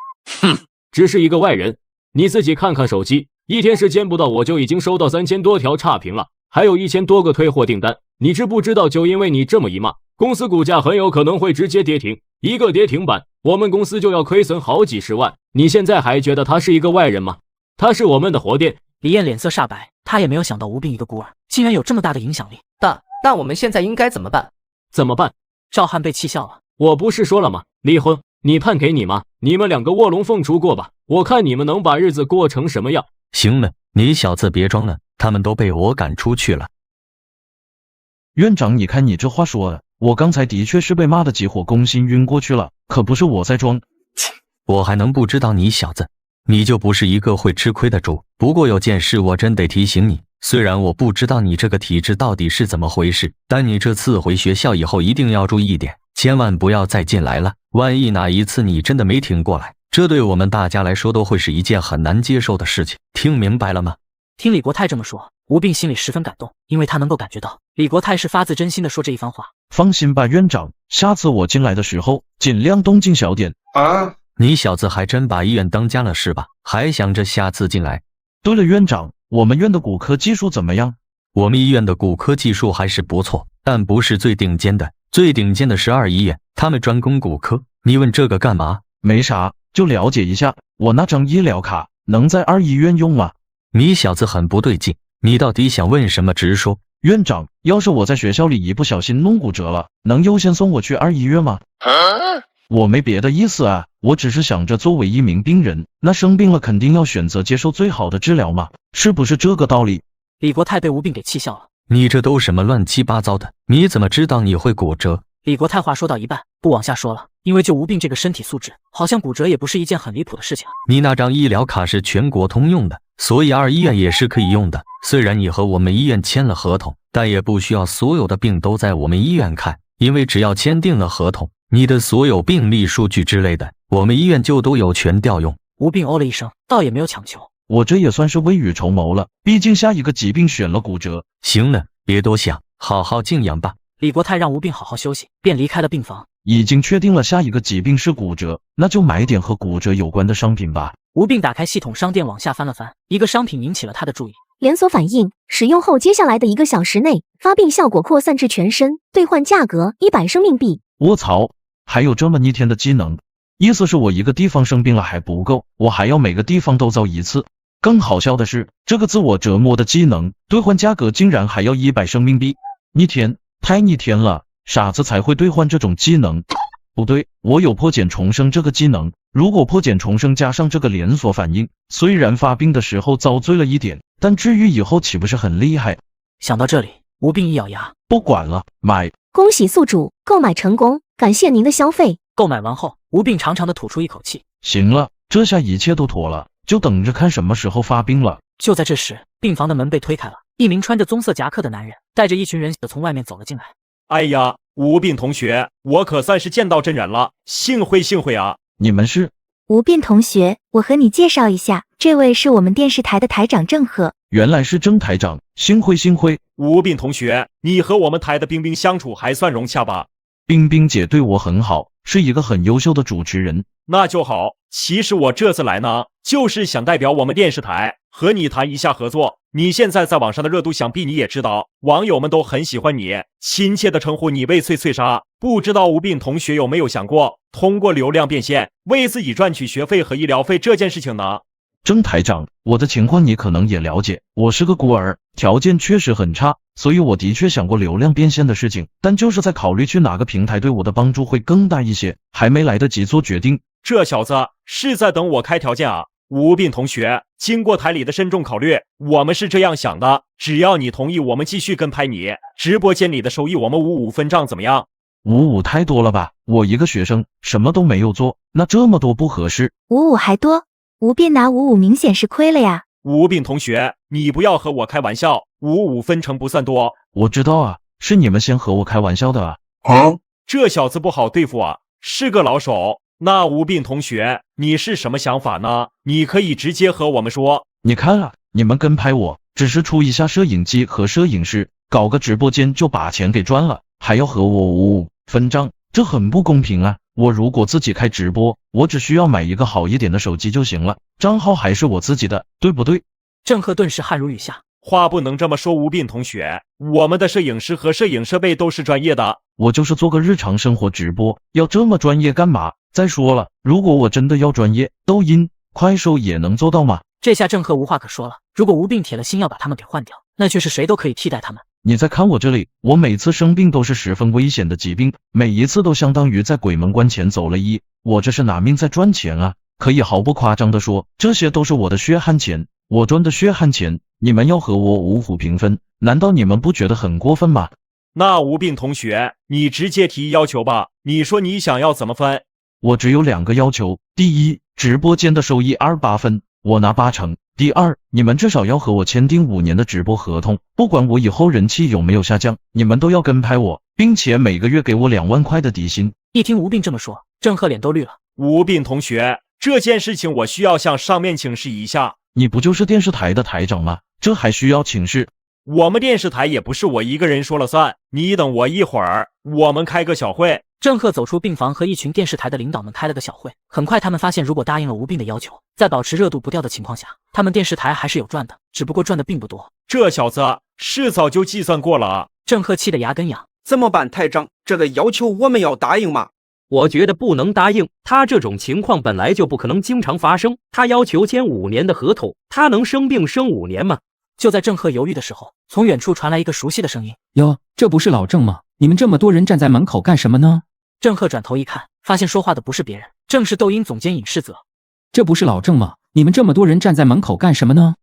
哼，只是一个外人，你自己看看手机，一天时间不到我就已经收到3000多条差评了，还有1000多个退货订单。你知不知道，就因为你这么一骂，公司股价很有可能会直接跌停，一个跌停板，我们公司就要亏损好几十万。你现在还觉得他是一个外人吗？他是我们的活电。李艳脸色煞白，她也没有想到吴斌一个孤儿竟然有这么大的影响力。但我们现在应该怎么办？怎么办？赵汉被气笑了。我不是说了吗？离婚，你判给你妈，你们2个卧龙凤雏过吧，我看你们能把日子过成什么样。行了，你小子别装了，他们都被我赶出去了。院长，你看你这话说的，我刚才的确是被骂的急火攻心晕过去了，可不是我在装。我还能不知道你小子，你就不是一个会吃亏的猪。不过有件事我真得提醒你，虽然我不知道你这个体质到底是怎么回事，但你这次回学校以后一定要注意一点，千万不要再进来了。万一哪一次你真的没挺过来，这对我们大家来说都会是一件很难接受的事情，听明白了吗？听李国泰这么说，吴斌心里十分感动，因为他能够感觉到李国泰是发自真心的说这一番话。放心吧，院长，下次我进来的时候尽量动静小点啊！你小子还真把医院当家了是吧？还想着下次进来？对了，院长，我们院的骨科技术怎么样？我们医院的骨科技术还是不错，但不是最顶尖的，最顶尖的是2医院，他们专攻骨科。你问这个干嘛？没啥，就了解一下。我那张医疗卡能在2医院用吗？你小子很不对劲，你到底想问什么？直说。院长，要是我在学校里一不小心弄骨折了，能优先送我去2医院吗？我没别的意思啊，我只是想着作为一名病人，那生病了肯定要选择接受最好的治疗嘛，是不是这个道理？李国泰被吴斌给气笑了。你这都什么乱七八糟的？你怎么知道你会骨折？李国泰话说到一半，不往下说了，因为就吴斌这个身体素质，好像骨折也不是一件很离谱的事情。你那张医疗卡是全国通用的，所以2医院也是可以用的。虽然你和我们医院签了合同，但也不需要所有的病都在我们医院看，因为只要签订了合同，你的所有病历数据之类的，我们医院就都有权调用。吴斌哦了一声，倒也没有强求。我这也算是未雨绸缪了，毕竟下一个疾病选了骨折。行了，别多想，好好静养吧。李国泰让吴斌好好休息，便离开了病房。已经确定了下一个疾病是骨折，那就买点和骨折有关的商品吧。吴斌打开系统商店往下翻了翻，一个商品引起了他的注意。连锁反应，使用后接下来的1个小时内，发病效果扩散至全身，兑换价格100生命币。卧槽，还有这么逆天的技能！意思是我一个地方生病了还不够，我还要每个地方都遭一次。更好笑的是，这个自我折磨的技能兑换价格竟然还要100生命币，逆天，太逆天了！傻子才会兑换这种技能。不对，我有破茧重生这个技能，如果破茧重生加上这个连锁反应，虽然发病的时候遭罪了一点，但治愈以后岂不是很厉害？想到这里，吴斌一咬牙，不管了，买！恭喜宿主购买成功，感谢您的消费。购买完后，吴斌长长的吐出一口气。行了，这下一切都妥了，就等着看什么时候发病了。就在这时，病房的门被推开了，一名穿着棕色夹克的男人带着一群人从外面走了进来。哎呀，吴斌同学，我可算是见到真人了，幸会幸会啊！你们是？吴斌同学，我和你介绍一下，这位是我们电视台的台长郑赫。原来是郑台长，幸会幸会。吴斌同学，你和我们台的冰冰相处还算融洽吧？冰冰姐对我很好，是一个很优秀的主持人。那就好。其实我这次来呢，就是想代表我们电视台和你谈一下合作。你现在在网上的热度，想必你也知道，网友们都很喜欢你，亲切的称呼你为翠翠莎。不知道吴斌同学有没有想过，通过流量变现，为自己赚取学费和医疗费这件事情呢？郑台长，我的情况你可能也了解，我是个孤儿，条件确实很差，所以我的确想过流量变现的事情，但就是在考虑去哪个平台对我的帮助会更大一些，还没来得及做决定。这小子是在等我开条件啊！吴斌同学，经过台里的慎重考虑，我们是这样想的：只要你同意，我们继续跟拍你直播间里的收益，我们55分账，怎么样？55太多了吧？我一个学生什么都没有做，那这么多不合适。55还多？吴斌拿55明显是亏了呀。吴斌同学，你不要和我开玩笑，55分成不算多。我知道啊，是你们先和我开玩笑的啊。这小子不好对付啊，是个老手。那吴斌同学，你是什么想法呢？你可以直接和我们说。你看啊，你们跟拍我，只是出一下摄影机和摄影师，搞个直播间就把钱给赚了，还要和我55分账，这很不公平啊！我如果自己开直播，我只需要买一个好一点的手机就行了，账号还是我自己的，对不对？郑赫顿时汗如雨下。话不能这么说，吴斌同学，我们的摄影师和摄影设备都是专业的。我就是做个日常生活直播，要这么专业干嘛？再说了，如果我真的要专业，抖音、快手也能做到吗？这下郑赫无话可说了。如果吴斌铁了心要把他们给换掉，那却是谁都可以替代他们。你再看我这里，我每次生病都是十分危险的疾病，每一次都相当于在鬼门关前走了一，我这是拿命在赚钱啊！可以毫不夸张的说，这些都是我的血汗钱，我赚的血汗钱，你们要和我55平分，难道你们不觉得很过分吗？那吴斌同学，你直接提要求吧，你说你想要怎么分？我只有2个要求，第一，直播间的收益28分，我拿80%。第二，你们至少要和我签订5年的直播合同，不管我以后人气有没有下降，你们都要跟拍我，并且每个月给我2万块的底薪。一听吴斌这么说，郑赫脸都绿了。吴斌同学，这件事情我需要向上面请示一下。你不就是电视台的台长吗？这还需要请示？我们电视台也不是我一个人说了算，你等我一会儿，我们开个小会。郑赫走出病房，和一群电视台的领导们开了个小会。很快他们发现，如果答应了吴斌的要求，在保持热度不掉的情况下，他们电视台还是有赚的，只不过赚的并不多。这小子是早就计算过了。郑赫气得牙根痒。怎么办，台长？这个要求我们要答应吗？我觉得不能答应，他这种情况本来就不可能经常发生。他要求签5年的合同，他能生病生5年吗？就在郑赫犹豫的时候，从远处传来一个熟悉的声音：“哟，这不是老郑吗？你们这么多人站在门口干什么呢？”郑赫转头一看，发现说话的不是别人，正是抖音总监尹世泽。这不是老郑吗？你们这么多人站在门口干什么呢？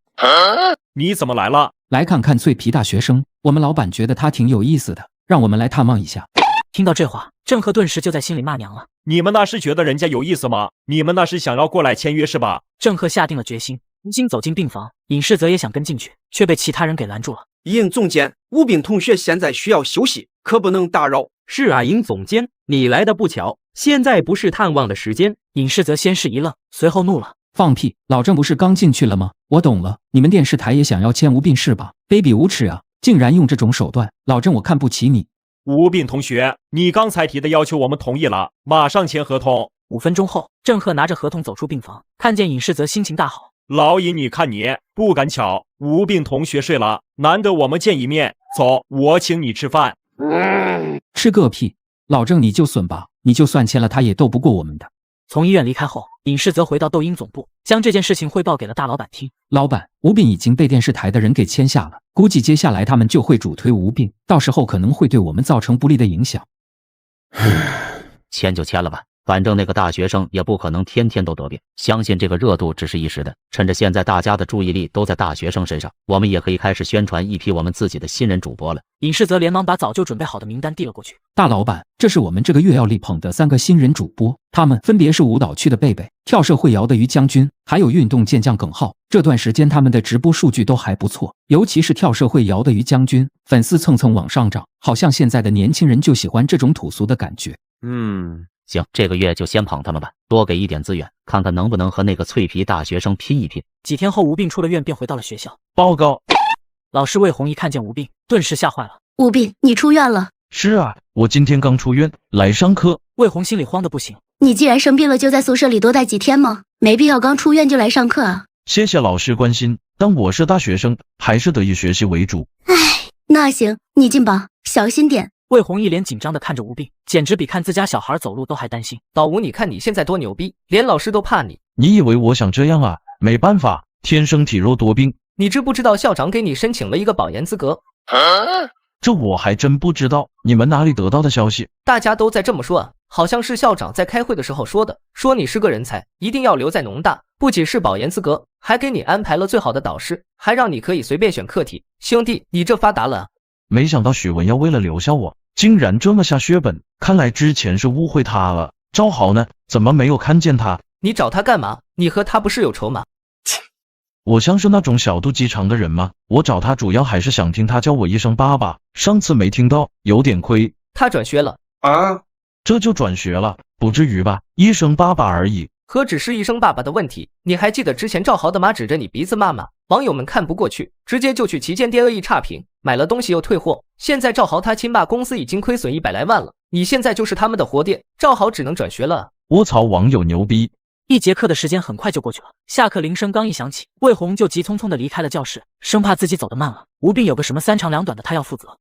你怎么来了？来看看脆皮大学生，我们老板觉得他挺有意思的，让我们来探望一下。听到这话，郑赫顿时就在心里骂娘了。你们那是觉得人家有意思吗？你们那是想要过来签约是吧？郑赫下定了决心，重新走进病房。尹世泽也想跟进去，却被其他人给拦住了。尹总监，吴斌同学现在需要休息，可不能打扰。是啊，尹总监，你来的不巧，现在不是探望的时间。尹世泽先是一愣，随后怒了：“放屁！老郑不是刚进去了吗？我懂了，你们电视台也想要签吴斌是吧？卑鄙无耻啊！竟然用这种手段，老郑我看不起你。”吴斌同学，你刚才提的要求我们同意了，马上签合同。5分钟后，郑赫拿着合同走出病房，看见尹世泽，心情大好。老尹，你看你，不赶巧，吴斌同学睡了，难得我们见一面，走，我请你吃饭。吃个屁！老郑你就损吧，你就算签了，他也斗不过我们的。从医院离开后，尹世泽回到抖音总部，将这件事情汇报给了大老板听。老板，吴斌已经被电视台的人给签下了，估计接下来他们就会主推吴斌，到时候可能会对我们造成不利的影响。签就签了吧，反正那个大学生也不可能天天都得病，相信这个热度只是一时的。趁着现在大家的注意力都在大学生身上，我们也可以开始宣传一批我们自己的新人主播了。尹世泽连忙把早就准备好的名单递了过去。大老板，这是我们这个月要力捧的3个新人主播，他们分别是舞蹈区的贝贝、跳社会摇的于将军，还有运动健将耿浩。这段时间他们的直播数据都还不错，尤其是跳社会摇的于将军，粉丝蹭蹭往上涨，好像现在的年轻人就喜欢这种土俗的感觉。行，这个月就先捧他们吧，多给一点资源，看看能不能和那个脆皮大学生拼一拼。几天后，吴斌出了院便回到了学校。报告，老师魏红一看见吴斌，顿时吓坏了。吴斌，你出院了？是啊，我今天刚出院，来上课。魏红心里慌得不行。你既然生病了，就在宿舍里多待几天吗？没必要刚出院就来上课啊。谢谢老师关心，但我是大学生，还是得以学习为主。唉，那行，你进吧，小心点。魏红一脸紧张地看着吴斌，简直比看自家小孩走路都还担心。老吴，你看你现在多牛逼，连老师都怕你。你以为我想这样啊？没办法，天生体弱多病。你知不知道校长给你申请了一个保研资格？这我还真不知道，你们哪里得到的消息？大家都在这么说啊。好像是校长在开会的时候说的，说你是个人才，一定要留在农大，不仅是保研资格，还给你安排了最好的导师，还让你可以随便选课题。兄弟，你这发达了啊！没想到许文耀为了留下我，竟然这么下血本，看来之前是误会他了。赵豪呢？怎么没有看见他？你找他干嘛？你和他不是有仇吗？我像是那种小肚鸡肠的人吗？我找他主要还是想听他叫我一声爸爸，上次没听到，有点亏。他转学了啊？这就转学了？不至于吧，一声爸爸而已。何止是一声爸爸的问题？你还记得之前赵豪的妈指着你鼻子骂吗？网友们看不过去，直接就去旗舰店恶意差评，买了东西又退货。现在赵豪他亲爸公司已经亏损100来万了，你现在就是他们的活店，赵豪只能转学了。我操，网友牛逼！一节课的时间很快就过去了，下课铃声刚一响起，魏红就急匆匆地离开了教室，生怕自己走得慢了，吴斌有个什么3长2短的，他要负责。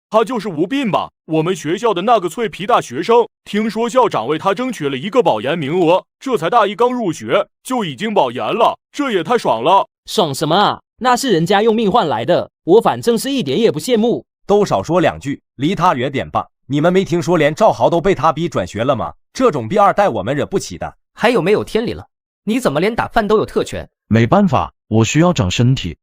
他就是吴斌吧？我们学校的那个脆皮大学生，听说校长为他争取了一个保研名额，这才大一刚入学就已经保研了，这也太爽了！爽什么啊？那是人家用命换来的，我反正是一点也不羡慕。都少说2句，离他远点吧。你们没听说连赵豪都被他逼转学了吗？这种逼二代我们惹不起的。还有没有天理了？你怎么连打饭都有特权？没办法，我需要长身体。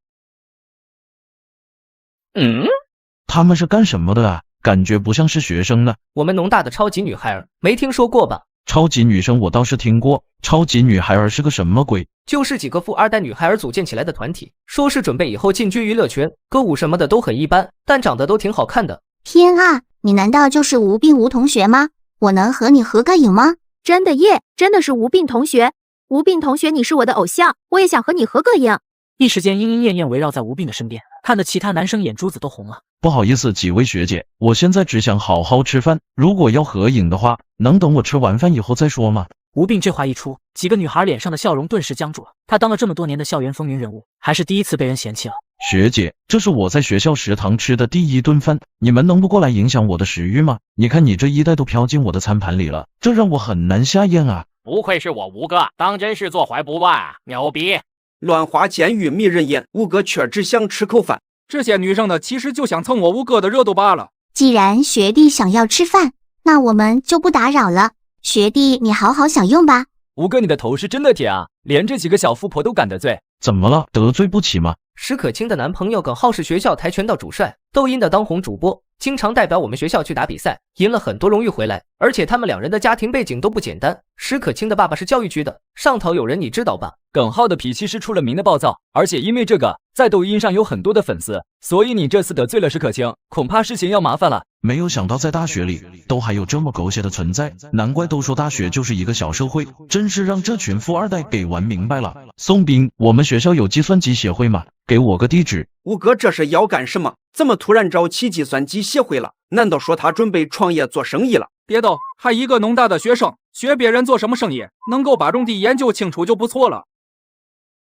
他们是干什么的啊？感觉不像是学生呢。我们农大的超级女孩儿，没听说过吧？超级女生我倒是听过，超级女孩儿是个什么鬼？就是几个富二代女孩儿组建起来的团体，说是准备以后进军娱乐圈，歌舞什么的都很一般，但长得都挺好看的。天啊，你难道就是吴斌吴同学吗？我能和你合个影吗？真的耶，真的是吴斌同学。吴斌同学，你是我的偶像，我也想和你合个影。一时间莺莺燕燕围绕在吴斌的身边，看得其他男生眼珠子都红了。不好意思，几位学姐，我现在只想好好吃饭，如果要合影的话，能等我吃完饭以后再说吗？吴斌这话一出，几个女孩脸上的笑容顿时僵住了。他当了这么多年的校园风云人物，还是第一次被人嫌弃了。学姐，这是我在学校食堂吃的第1顿饭，你们能不过来影响我的食欲吗？你看你这一袋都飘进我的餐盘里了，这让我很难下咽啊！不愧是我吴哥，当真是坐怀不乱啊，牛逼！乱花渐欲迷人眼，吴哥却只想吃口饭。这些女生呢，其实就想蹭我吴哥的热度罢了。既然学弟想要吃饭，那我们就不打扰了。学弟，你好好享用吧。吴哥，你的头是真的铁啊，连这几个小富婆都敢得罪。怎么了？得罪不起吗？石可清的男朋友耿浩是学校跆拳道主帅，抖音的当红主播，经常代表我们学校去打比赛，赢了很多荣誉回来。而且他们2人的家庭背景都不简单，石可清的爸爸是教育局的，上头有人，你知道吧？耿浩的脾气是出了名的暴躁，而且因为这个，在抖音上有很多的粉丝，所以你这次得罪了石可清，恐怕事情要麻烦了。没有想到在大学里都还有这么狗血的存在，难怪都说大学就是一个小社会，真是让这群富二代给玩明白了。宋斌，我们学校有计算机协会吗？给我个地址。吴哥这是要干什么？怎么突然找起计算机协会了？难道说他准备创业做生意了？别逗，还一个农大的学生，学别人做什么生意，能够把种地研究清楚就不错了。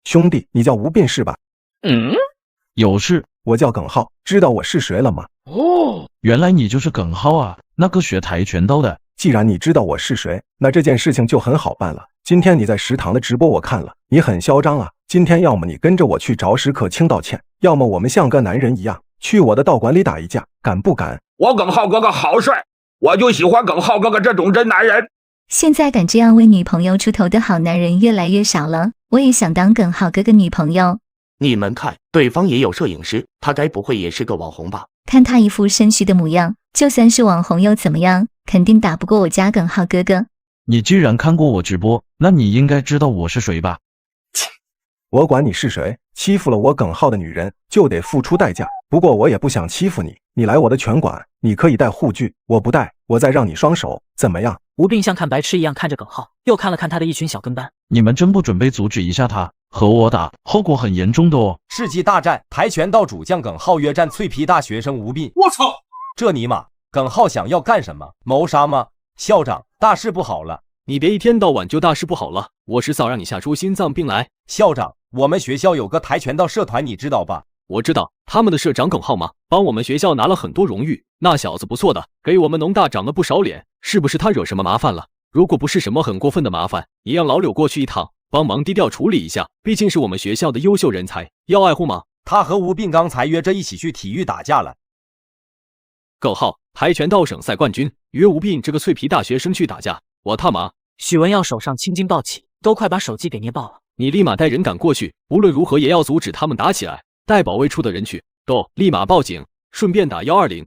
兄弟，你叫吴斌是吧？有事。我叫耿浩，知道我是谁了吗？原来你就是耿浩啊，那个学跆拳道的。既然你知道我是谁，那这件事情就很好办了。今天你在食堂的直播我看了，你很嚣张啊。今天要么你跟着我去找石可清道歉，要么我们像个男人一样去我的道馆里打一架，敢不敢？我耿浩哥哥好帅，我就喜欢耿浩哥哥这种真男人。现在敢这样为女朋友出头的好男人越来越少了，我也想当耿浩哥哥女朋友。你们看，对方也有摄影师，他该不会也是个网红吧？看他一副身虚的模样，就算是网红又怎么样，肯定打不过我家耿浩哥哥。你既然看过我直播，那你应该知道我是谁吧？我管你是谁，欺负了我耿浩的女人就得付出代价。不过我也不想欺负你，你来我的拳馆，你可以带护具，我不带，我再让你双手，怎么样？吴斌像看白痴一样看着耿浩，又看了看他的一群小跟班。你们真不准备阻止一下他和我打，后果很严重的哦。世纪大战，跆拳道主将耿浩约战脆皮大学生吴斌。我操！这尼玛，耿浩想要干什么？谋杀吗？校长，大事不好了！你别一天到晚就大事不好了，我迟早让你吓出心脏病来。校长，我们学校有个跆拳道社团，你知道吧？我知道，他们的社长耿浩吗？帮我们学校拿了很多荣誉，那小子不错的，给我们农大长了不少脸。是不是他惹什么麻烦了？如果不是什么很过分的麻烦，也让老柳过去一趟，帮忙低调处理一下，毕竟是我们学校的优秀人才，要爱护吗？他和吴斌刚才约着一起去体育打架了。耿浩，跆拳道省赛冠军，约吴斌这个脆皮大学生去打架，我他妈！许文耀手上青筋暴起，都快把手机给捏爆了。你立马带人赶过去，无论如何也要阻止他们打起来。带保卫处的人去，都立马报警，顺便打120。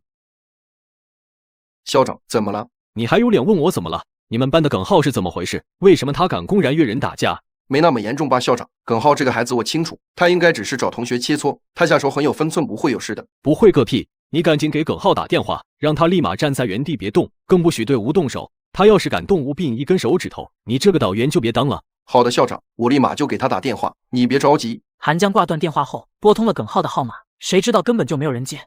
校长，怎么了？你还有脸问我怎么了？你们班的耿浩是怎么回事？为什么他敢公然约人打架？没那么严重吧，校长。耿浩这个孩子我清楚，他应该只是找同学切磋，他下手很有分寸，不会有事的。不会个屁！你赶紧给耿浩打电话，让他立马站在原地别动，更不许对吴动手。他要是敢动吴斌一根手指头，你这个导员就别当了。好的，校长，我立马就给他打电话，你别着急。韩江挂断电话后，拨通了耿浩的号码，谁知道根本就没有人接。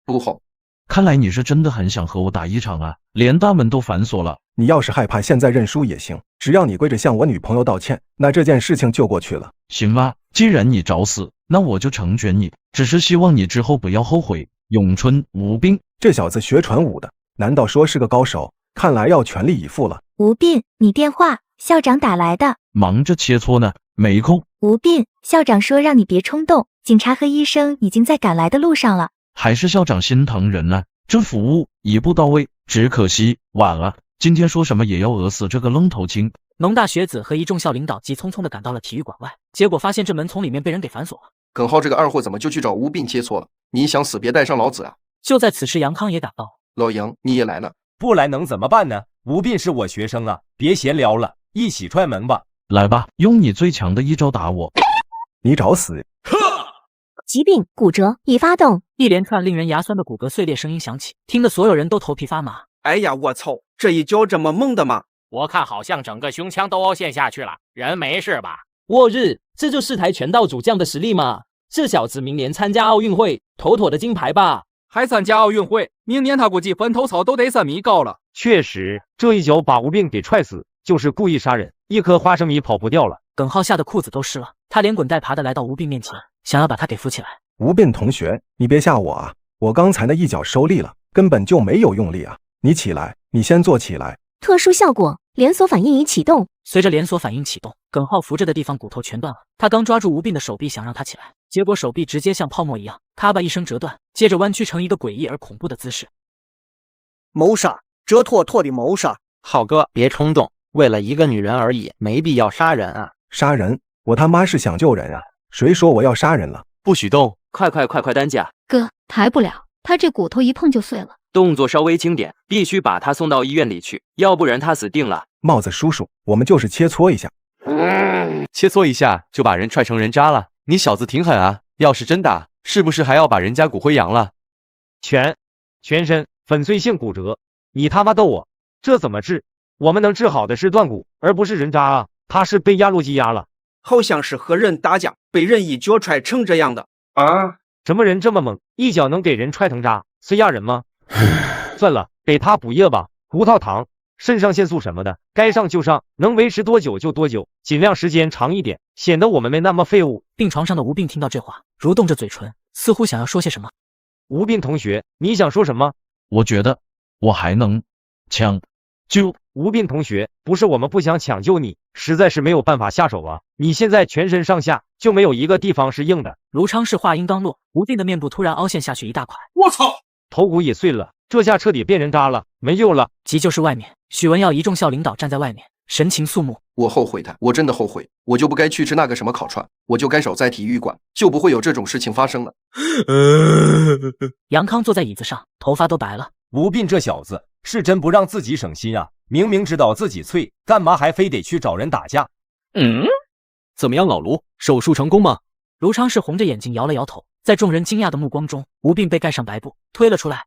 不好，看来你是真的很想和我打一场啊，连大门都反锁了。你要是害怕，现在认输也行，只要你跪着向我女朋友道歉，那这件事情就过去了。行吧，既然你找死，那我就成全你，只是希望你之后不要后悔。咏春吴斌，这小子学传武的，难道说是个高手？看来要全力以赴了。吴斌，你电话，校长打来的。忙着切磋呢，没空。吴斌，校长说让你别冲动，警察和医生已经在赶来的路上了。还是校长心疼人啊，这服务一步到位，只可惜晚了。今天说什么也要讹死这个愣头青。农大学子和一众校领导急匆匆地赶到了体育馆外，结果发现这门从里面被人给反锁了。耿浩这个二货怎么就去找吴斌切磋了？你想死别带上老子啊！就在此时，杨康也赶到。老杨，你也来了？不来能怎么办呢？吴斌是我学生啊，别闲聊了，一起踹门吧。来吧，用你最强的一招打我。你找死！疾病骨折已发动，一连串令人牙酸的骨骼碎裂声音响起，听得所有人都头皮发麻。哎呀，我操！这一脚这么猛的吗？我看好像整个胸腔都凹陷下去了，人没事吧？我日，这就是跆拳道主将的实力吗？这小子明年参加奥运会，妥妥的金牌吧？还参加奥运会，明年他估计坟头草都得3米高了。确实，这一脚把吴斌给踹死，就是故意杀人，一颗花生米跑不掉了。耿浩吓得裤子都湿了，他连滚带爬的来到吴斌面前，想要把他给扶起来。吴斌同学，你别吓我啊！我刚才那一脚收力了，根本就没有用力啊！你起来，你先坐起来。特殊效果，连锁反应已启动。随着连锁反应启动，耿浩扶着的地方骨头全断了。他刚抓住吴斌的手臂，想让他起来，结果手臂直接像泡沫一样，咔吧一声折断，接着弯曲成一个诡异而恐怖的姿势。谋杀，这妥妥的谋杀！浩哥，别冲动，为了一个女人而已，没必要杀人啊！杀人？我他妈是想救人啊！谁说我要杀人了？不许动！快担架！哥，抬不了，他这骨头一碰就碎了。动作稍微轻点，必须把他送到医院里去，要不然他死定了。帽子叔叔，我们就是切磋一下。切磋一下就把人踹成人渣了，你小子挺狠啊！要是真打，是不是还要把人家骨灰扬了？全身粉碎性骨折，你他妈逗我？这怎么治？我们能治好的是断骨，而不是人渣啊！他是被压路机压了，好像是和人打架，被人一脚踹成这样的啊！什么人这么猛，一脚能给人踹成渣？是压人吗？算了，给他补液吧，葡萄糖、肾上腺素什么的，该上就上，能维持多久就多久，尽量时间长一点，显得我们没那么废物。病床上的吴斌听到这话，蠕动着嘴唇，似乎想要说些什么。吴斌同学，你想说什么？我觉得我还能抢救。吴斌同学，不是我们不想抢救你，实在是没有办法下手啊！你现在全身上下就没有一个地方是硬的。卢昌世话音刚落，吴斌的面部突然凹陷下去一大块。我操！头骨也碎了，这下彻底变人渣了，没救了。急救室外面，许文耀一众校领导站在外面，神情肃穆。我后悔的，我真的后悔，我就不该去吃那个什么烤串，我就该守在体育馆，就不会有这种事情发生了。杨康坐在椅子上，头发都白了。吴斌这小子是真不让自己省心啊！明明知道自己脆，干嘛还非得去找人打架？怎么样，老卢，手术成功吗？卢昌世红着眼睛摇了摇头，在众人惊讶的目光中，吴斌被盖上白布推了出来。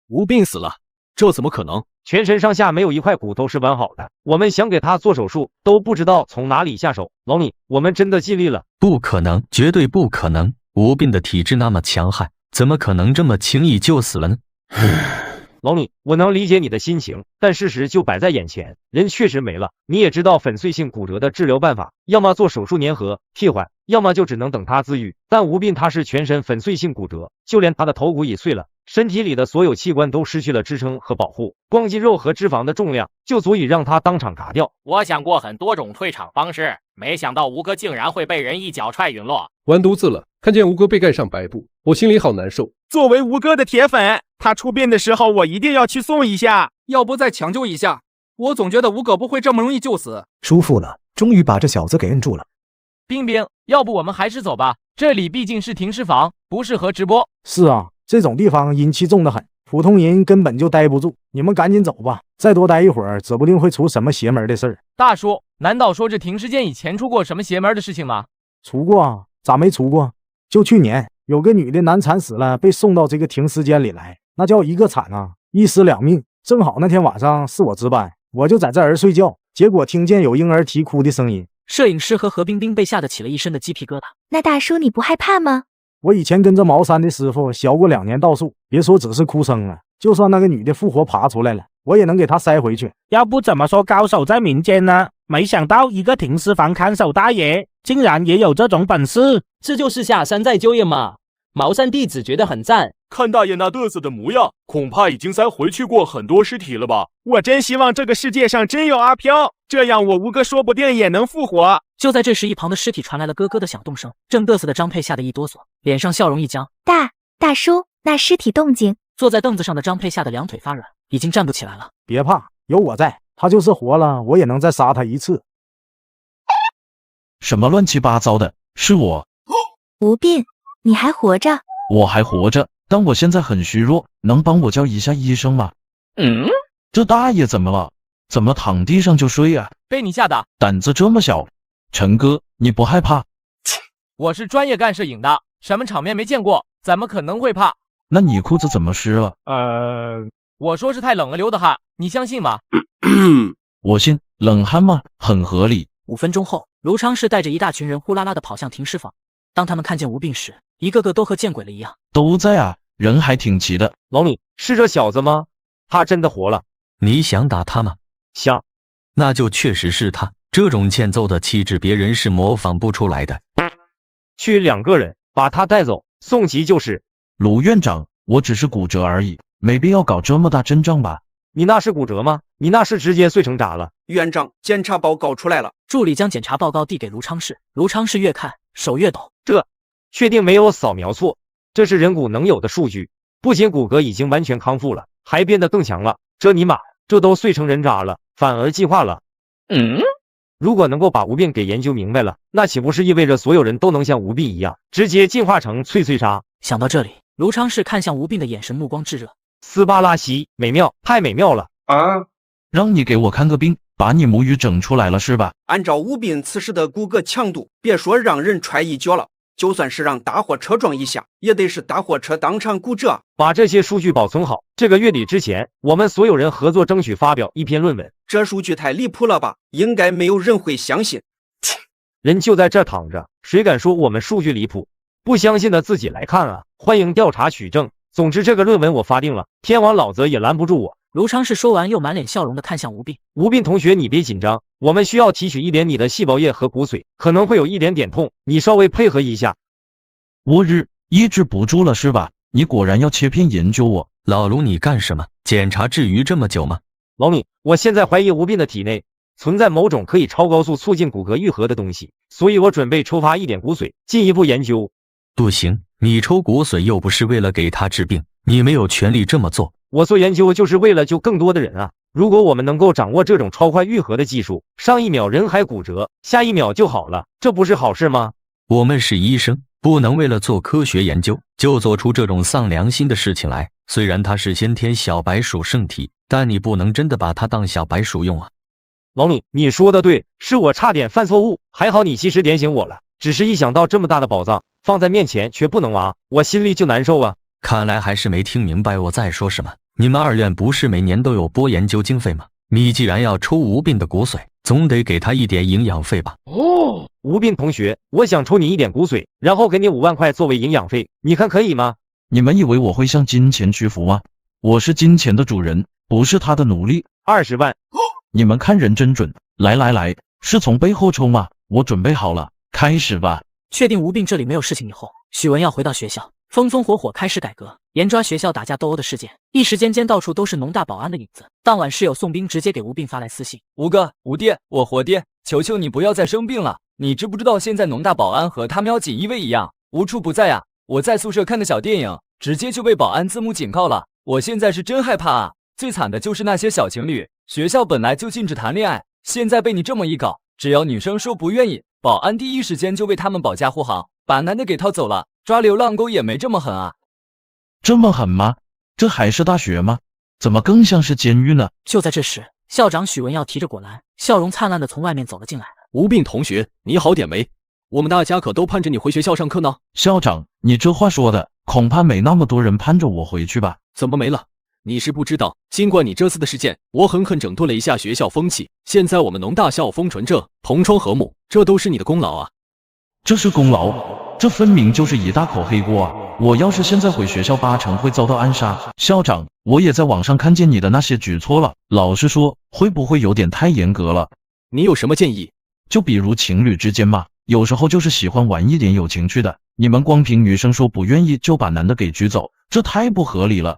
吴斌死了，这怎么可能？全身上下没有一块骨头是完好的，我们想给他做手术都不知道从哪里下手。老李，我们真的尽力了。不可能，绝对不可能！吴斌的体质那么强悍，怎么可能这么轻易就死了呢？老李，我能理解你的心情，但事实就摆在眼前，人确实没了。你也知道粉碎性骨折的治疗办法，要么做手术粘合替换，要么就只能等他自愈。但吴斌他是全身粉碎性骨折，就连他的头骨也碎了，身体里的所有器官都失去了支撑和保护，光肌肉和脂肪的重量就足以让他当场嘎掉。我想过很多种退场方式，没想到吴哥竟然会被人一脚踹陨落。完犊子了！看见吴哥被盖上白布，我心里好难受。作为吴哥的铁粉，他出殡的时候我一定要去送一下。要不再抢救一下？我总觉得吴哥不会这么容易就死。舒服了，终于把这小子给摁住了。冰冰，要不我们还是走吧，这里毕竟是停尸房，不适合直播。是啊，这种地方阴气重得很，普通人根本就待不住。你们赶紧走吧，再多待一会儿，指不定会出什么邪门的事儿。大叔，难道说这停尸间以前出过什么邪门的事情吗？出过啊，咋没出过？就去年有个女的难产死了，被送到这个停尸间里来，那叫一个惨啊，一尸两命。正好那天晚上是我值班，我就在这儿睡觉，结果听见有婴儿啼哭的声音。摄影师和何冰冰被吓得起了一身的鸡皮疙瘩。那大叔你不害怕吗？我以前跟着茅山的师傅学过2年道术，别说只是哭声了，就算那个女的复活爬出来了，我也能给她塞回去。要不怎么说高手在民间呢？没想到一个停尸房看守大爷竟然也有这种本事，这就是下山再就业嘛。茅山弟子觉得很赞。看大爷那嘚瑟的模样，恐怕已经塞回去过很多尸体了吧？我真希望这个世界上真有阿飘，这样我吴哥说不定也能复活。就在这时，一旁的尸体传来了咯咯的响动声，正嘚瑟的张佩吓得一哆嗦，脸上笑容一僵。大叔，那尸体动静。坐在凳子上的张佩吓得两腿发软，已经站不起来了。别怕，有我在，他就是活了，我也能再杀他一次。什么乱七八糟的，是我。吴斌，你还活着？我还活着，但我现在很虚弱，能帮我叫一下医生吗？这大爷怎么了？怎么躺地上就睡啊？被你吓的，胆子这么小。陈哥，你不害怕？我是专业干摄影的，什么场面没见过，怎么可能会怕？那你裤子怎么湿了？我说是太冷了流的汗，你相信吗？我信，冷汗吗？很合理。5分钟后，卢昌士带着一大群人呼啦啦地跑向停尸房。当他们看见吴病时，一个个都和见鬼了一样。都在啊，人还挺齐的。老李，是这小子吗？他真的活了。你想打他吗？想。那就确实是他，这种欠揍的气质别人是模仿不出来的。去2个人把他带走，送急就是。卢院长，我只是骨折而已，没必要搞这么大阵仗吧？你那是骨折吗？你那是直接碎成渣了。院长，检查报告出来了。助理将检查报告递给卢昌士，卢昌士越看手越抖。这确定没有扫描错，这是人骨能有的数据。不仅骨骼已经完全康复了，还变得更强了。这尼玛，这都碎成人渣了，反而进化了。如果能够把无病给研究明白了，那岂不是意味着所有人都能像无病一样，直接进化成脆脆渣？想到这里，卢昌士看向吴病的眼神目光炙热。斯巴拉西，美妙，太美妙了啊！让你给我看个病，把你母语整出来了是吧？按照吴斌此时的骨骼强度，别说让人踹一脚了，就算是让大货车撞一下，也得是大货车当场骨折。把这些数据保存好，这个月底之前，我们所有人合作争取发表一篇论文。这数据太离谱了吧？应该没有人会相信。人就在这躺着，谁敢说我们数据离谱？不相信的自己来看啊！欢迎调查取证。总之，这个论文我发定了，天王老子也拦不住我。卢昌士说完，又满脸笑容地看向吴斌。吴斌同学，你别紧张，我们需要提取一点你的细胞液和骨髓，可能会有一点点痛，你稍微配合一下。我日，抑制不住了是吧？你果然要切片研究我。老卢，你干什么？检查至于这么久吗？老李，我现在怀疑吴斌的体内存在某种可以超高速促进骨骼愈合的东西，所以我准备抽发一点骨髓，进一步研究。不行，你抽骨髓又不是为了给他治病，你没有权利这么做。我做研究就是为了救更多的人啊！如果我们能够掌握这种超快愈合的技术，上一秒人还骨折，下一秒就好了，这不是好事吗？我们是医生，不能为了做科学研究就做出这种丧良心的事情来。虽然他是先天小白鼠圣体，但你不能真的把它当小白鼠用啊！老李，你说的对，是我差点犯错误，还好你及时点醒我了。只是一想到这么大的宝藏放在面前却不能挖，我心里就难受啊。看来还是没听明白我在说什么。你们2院不是每年都有拨研究经费吗？你既然要抽吴斌的骨髓，总得给他一点营养费吧？哦，吴斌同学，我想抽你一点骨髓，然后给你5万块作为营养费，你看可以吗？你们以为我会向金钱屈服吗？我是金钱的主人，不是他的奴隶。20万，你们看人真准。来，是从背后抽吗？我准备好了，开始吧。确定吴病这里没有事情以后，许文耀回到学校，风风火火开始改革，严抓学校打架斗殴的事件。一时间到处都是农大保安的影子。当晚室友宋兵直接给吴病发来私信：吴哥，吴爹，我活爹，求求你不要再生病了。你知不知道现在农大保安和他们要锦衣卫一样，无处不在啊！我在宿舍看的小电影，直接就被保安字幕警告了。我现在是真害怕啊！最惨的就是那些小情侣，学校本来就禁止谈恋爱，现在被你这么一搞，只要女生说不愿意，保安第一时间就为他们保驾护航，把男的给掏走了。抓流浪狗也没这么狠啊！这么狠吗？这还是大学吗？怎么更像是监狱呢？就在这时，校长许文耀提着果篮，笑容灿烂的从外面走了进来。吴病同学，你好点没？我们大家可都盼着你回学校上课呢。校长，你这话说的，恐怕没那么多人盼着我回去吧？怎么没了？你是不知道，尽管你这次的事件，我狠狠整顿了一下学校风气，现在我们农大校风纯正，同窗和睦，这都是你的功劳啊！这是功劳？这分明就是一大口黑锅啊！我要是现在回学校，8成会遭到暗杀。校长，我也在网上看见你的那些举措了，老实说，会不会有点太严格了？你有什么建议？就比如情侣之间嘛，有时候就是喜欢玩一点有情趣的，你们光凭女生说不愿意就把男的给拘走，这太不合理了。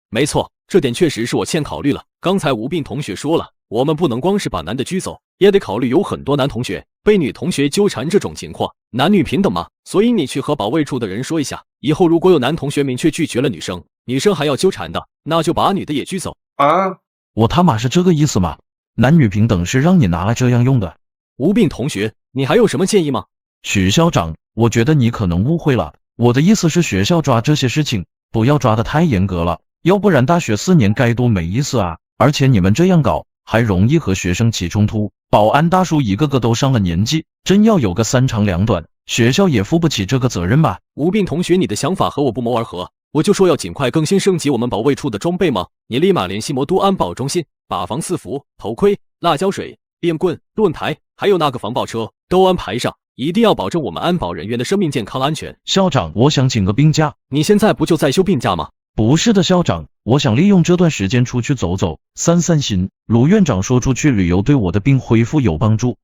没错，这点确实是我欠考虑了。刚才吴病同学说了，我们不能光是把男的拘走，也得考虑有很多男同学被女同学纠缠这种情况，男女平等嘛。所以你去和保卫处的人说一下，以后如果有男同学明确拒绝了女生，女生还要纠缠的，那就把女的也拘走啊！我他妈是这个意思吗？男女平等是让你拿来这样用的。吴病同学，你还有什么建议吗？许校长，我觉得你可能误会了，我的意思是学校抓这些事情不要抓得太严格了，要不然大学4年该多没意思啊！而且你们这样搞还容易和学生起冲突，保安大叔一个个都上了年纪，真要有个3长2短，学校也负不起这个责任吧？吴病同学，你的想法和我不谋而合，我就说要尽快更新升级我们保卫处的装备嘛，你立马联系魔都安保中心，把防四服、头盔、辣椒水、电棍、盾牌还有那个防爆车都安排上，一定要保证我们安保人员的生命健康安全。校长，我想请个病假。你现在不就在休病假吗？不是的，校长，我想利用这段时间出去走走，散散心。卢院长说出去旅游对我的病恢复有帮助。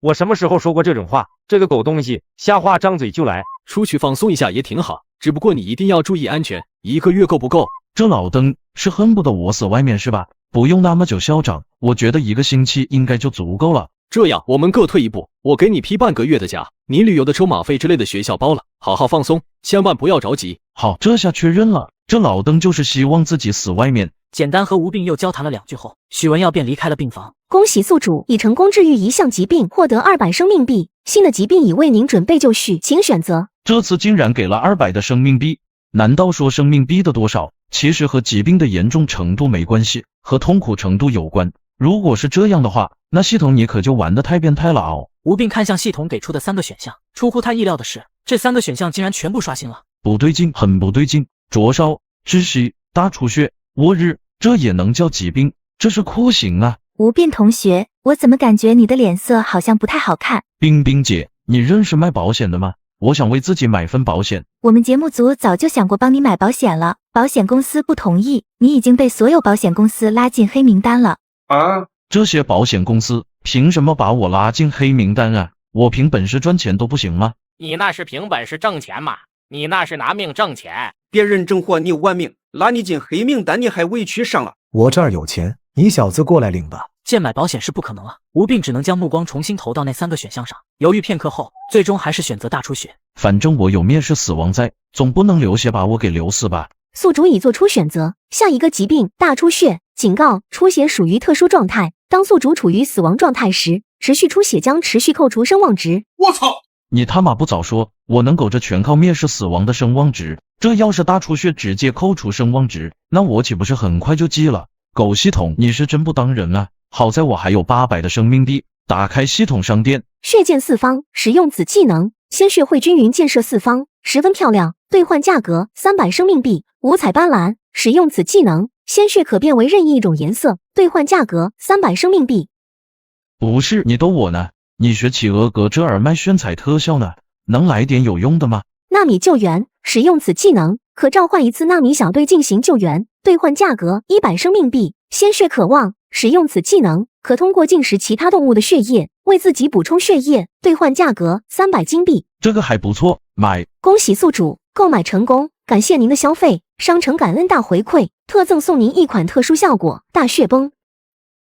我什么时候说过这种话？这个狗东西，瞎话张嘴就来。出去放松一下也挺好，只不过你一定要注意安全，1个月够不够？这老登是恨不得我死外面是吧？不用那么久，校长，我觉得1个星期应该就足够了。这样，我们各退一步，我给你批半个月的假，你旅游的车马费之类的学校包了，好好放松，千万不要着急。好，这下确认了，这老登就是希望自己死外面。简单和吴病又交谈了2句后，许文耀便离开了病房。恭喜宿主已成功治愈一项疾病，获得200生命币，新的疾病已为您准备就绪，请选择。这次竟然给了200的生命币，难道说生命币的多少其实和疾病的严重程度没关系，和痛苦程度有关？如果是这样的话，那系统你可就玩得太变态了哦。吴病看向系统给出的3个选项，出乎他意料的是，这3个选项竟然全部刷新了。不对劲，很不对劲。灼烧、窒息、大出血、窝日，这也能叫疾病？这是酷刑啊！吴病同学，我怎么感觉你的脸色好像不太好看？冰冰姐，你认识卖保险的吗？我想为自己买份保险。我们节目组早就想过帮你买保险了，保险公司不同意，你已经被所有保险公司拉进黑名单了。啊！这些保险公司凭什么把我拉进黑名单啊？我凭本事赚钱都不行吗？你那是凭本事挣钱嘛？你那是拿命挣钱。别人整活你玩命，拉你进黑名单你还委屈上了。我这儿有钱，你小子过来领吧。见买保险是不可能了，吴病只能将目光重新投到那3个选项上，犹豫片刻后，最终还是选择大出血。反正我有灭世死亡在，总不能流血把我给流死吧。宿主已做出选择，下一个疾病大出血，警告：出血属于特殊状态，当宿主处于死亡状态时，持续出血将持续扣除声望值。我操！你他妈不早说，我能苟着全靠灭世死亡的声望值，这要是大出血直接扣除声望值，那我岂不是很快就记了？狗系统，你是真不当人啊！好在我还有800的生命币，打开系统商店，血溅四方，使用此技能，鲜血会均匀溅射四方，十分漂亮。兑换价格300生命币，五彩斑斓。使用此技能，鲜血可变为任意一种颜色，兑换价格300生命币。不是你逗我呢？你学企鹅哥这儿卖炫彩特效呢，能来点有用的吗？纳米救援，使用此技能，可召唤1次纳米小队进行救援，兑换价格100生命币。鲜血渴望，使用此技能，可通过进食其他动物的血液，为自己补充血液，兑换价格300金币。这个还不错，买。恭喜宿主购买成功，感谢您的消费，商城感恩大回馈，特赠送您一款特殊效果大血崩。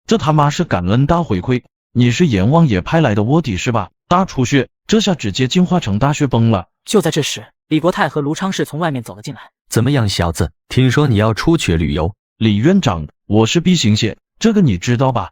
这他妈是感恩大回馈？你是阎王爷派来的卧底是吧？大出血，这下直接进化成大血崩了。就在这时，李国泰和卢昌士从外面走了进来。怎么样，小子？听说你要出去旅游？李院长，我是 B 型血，这个你知道吧？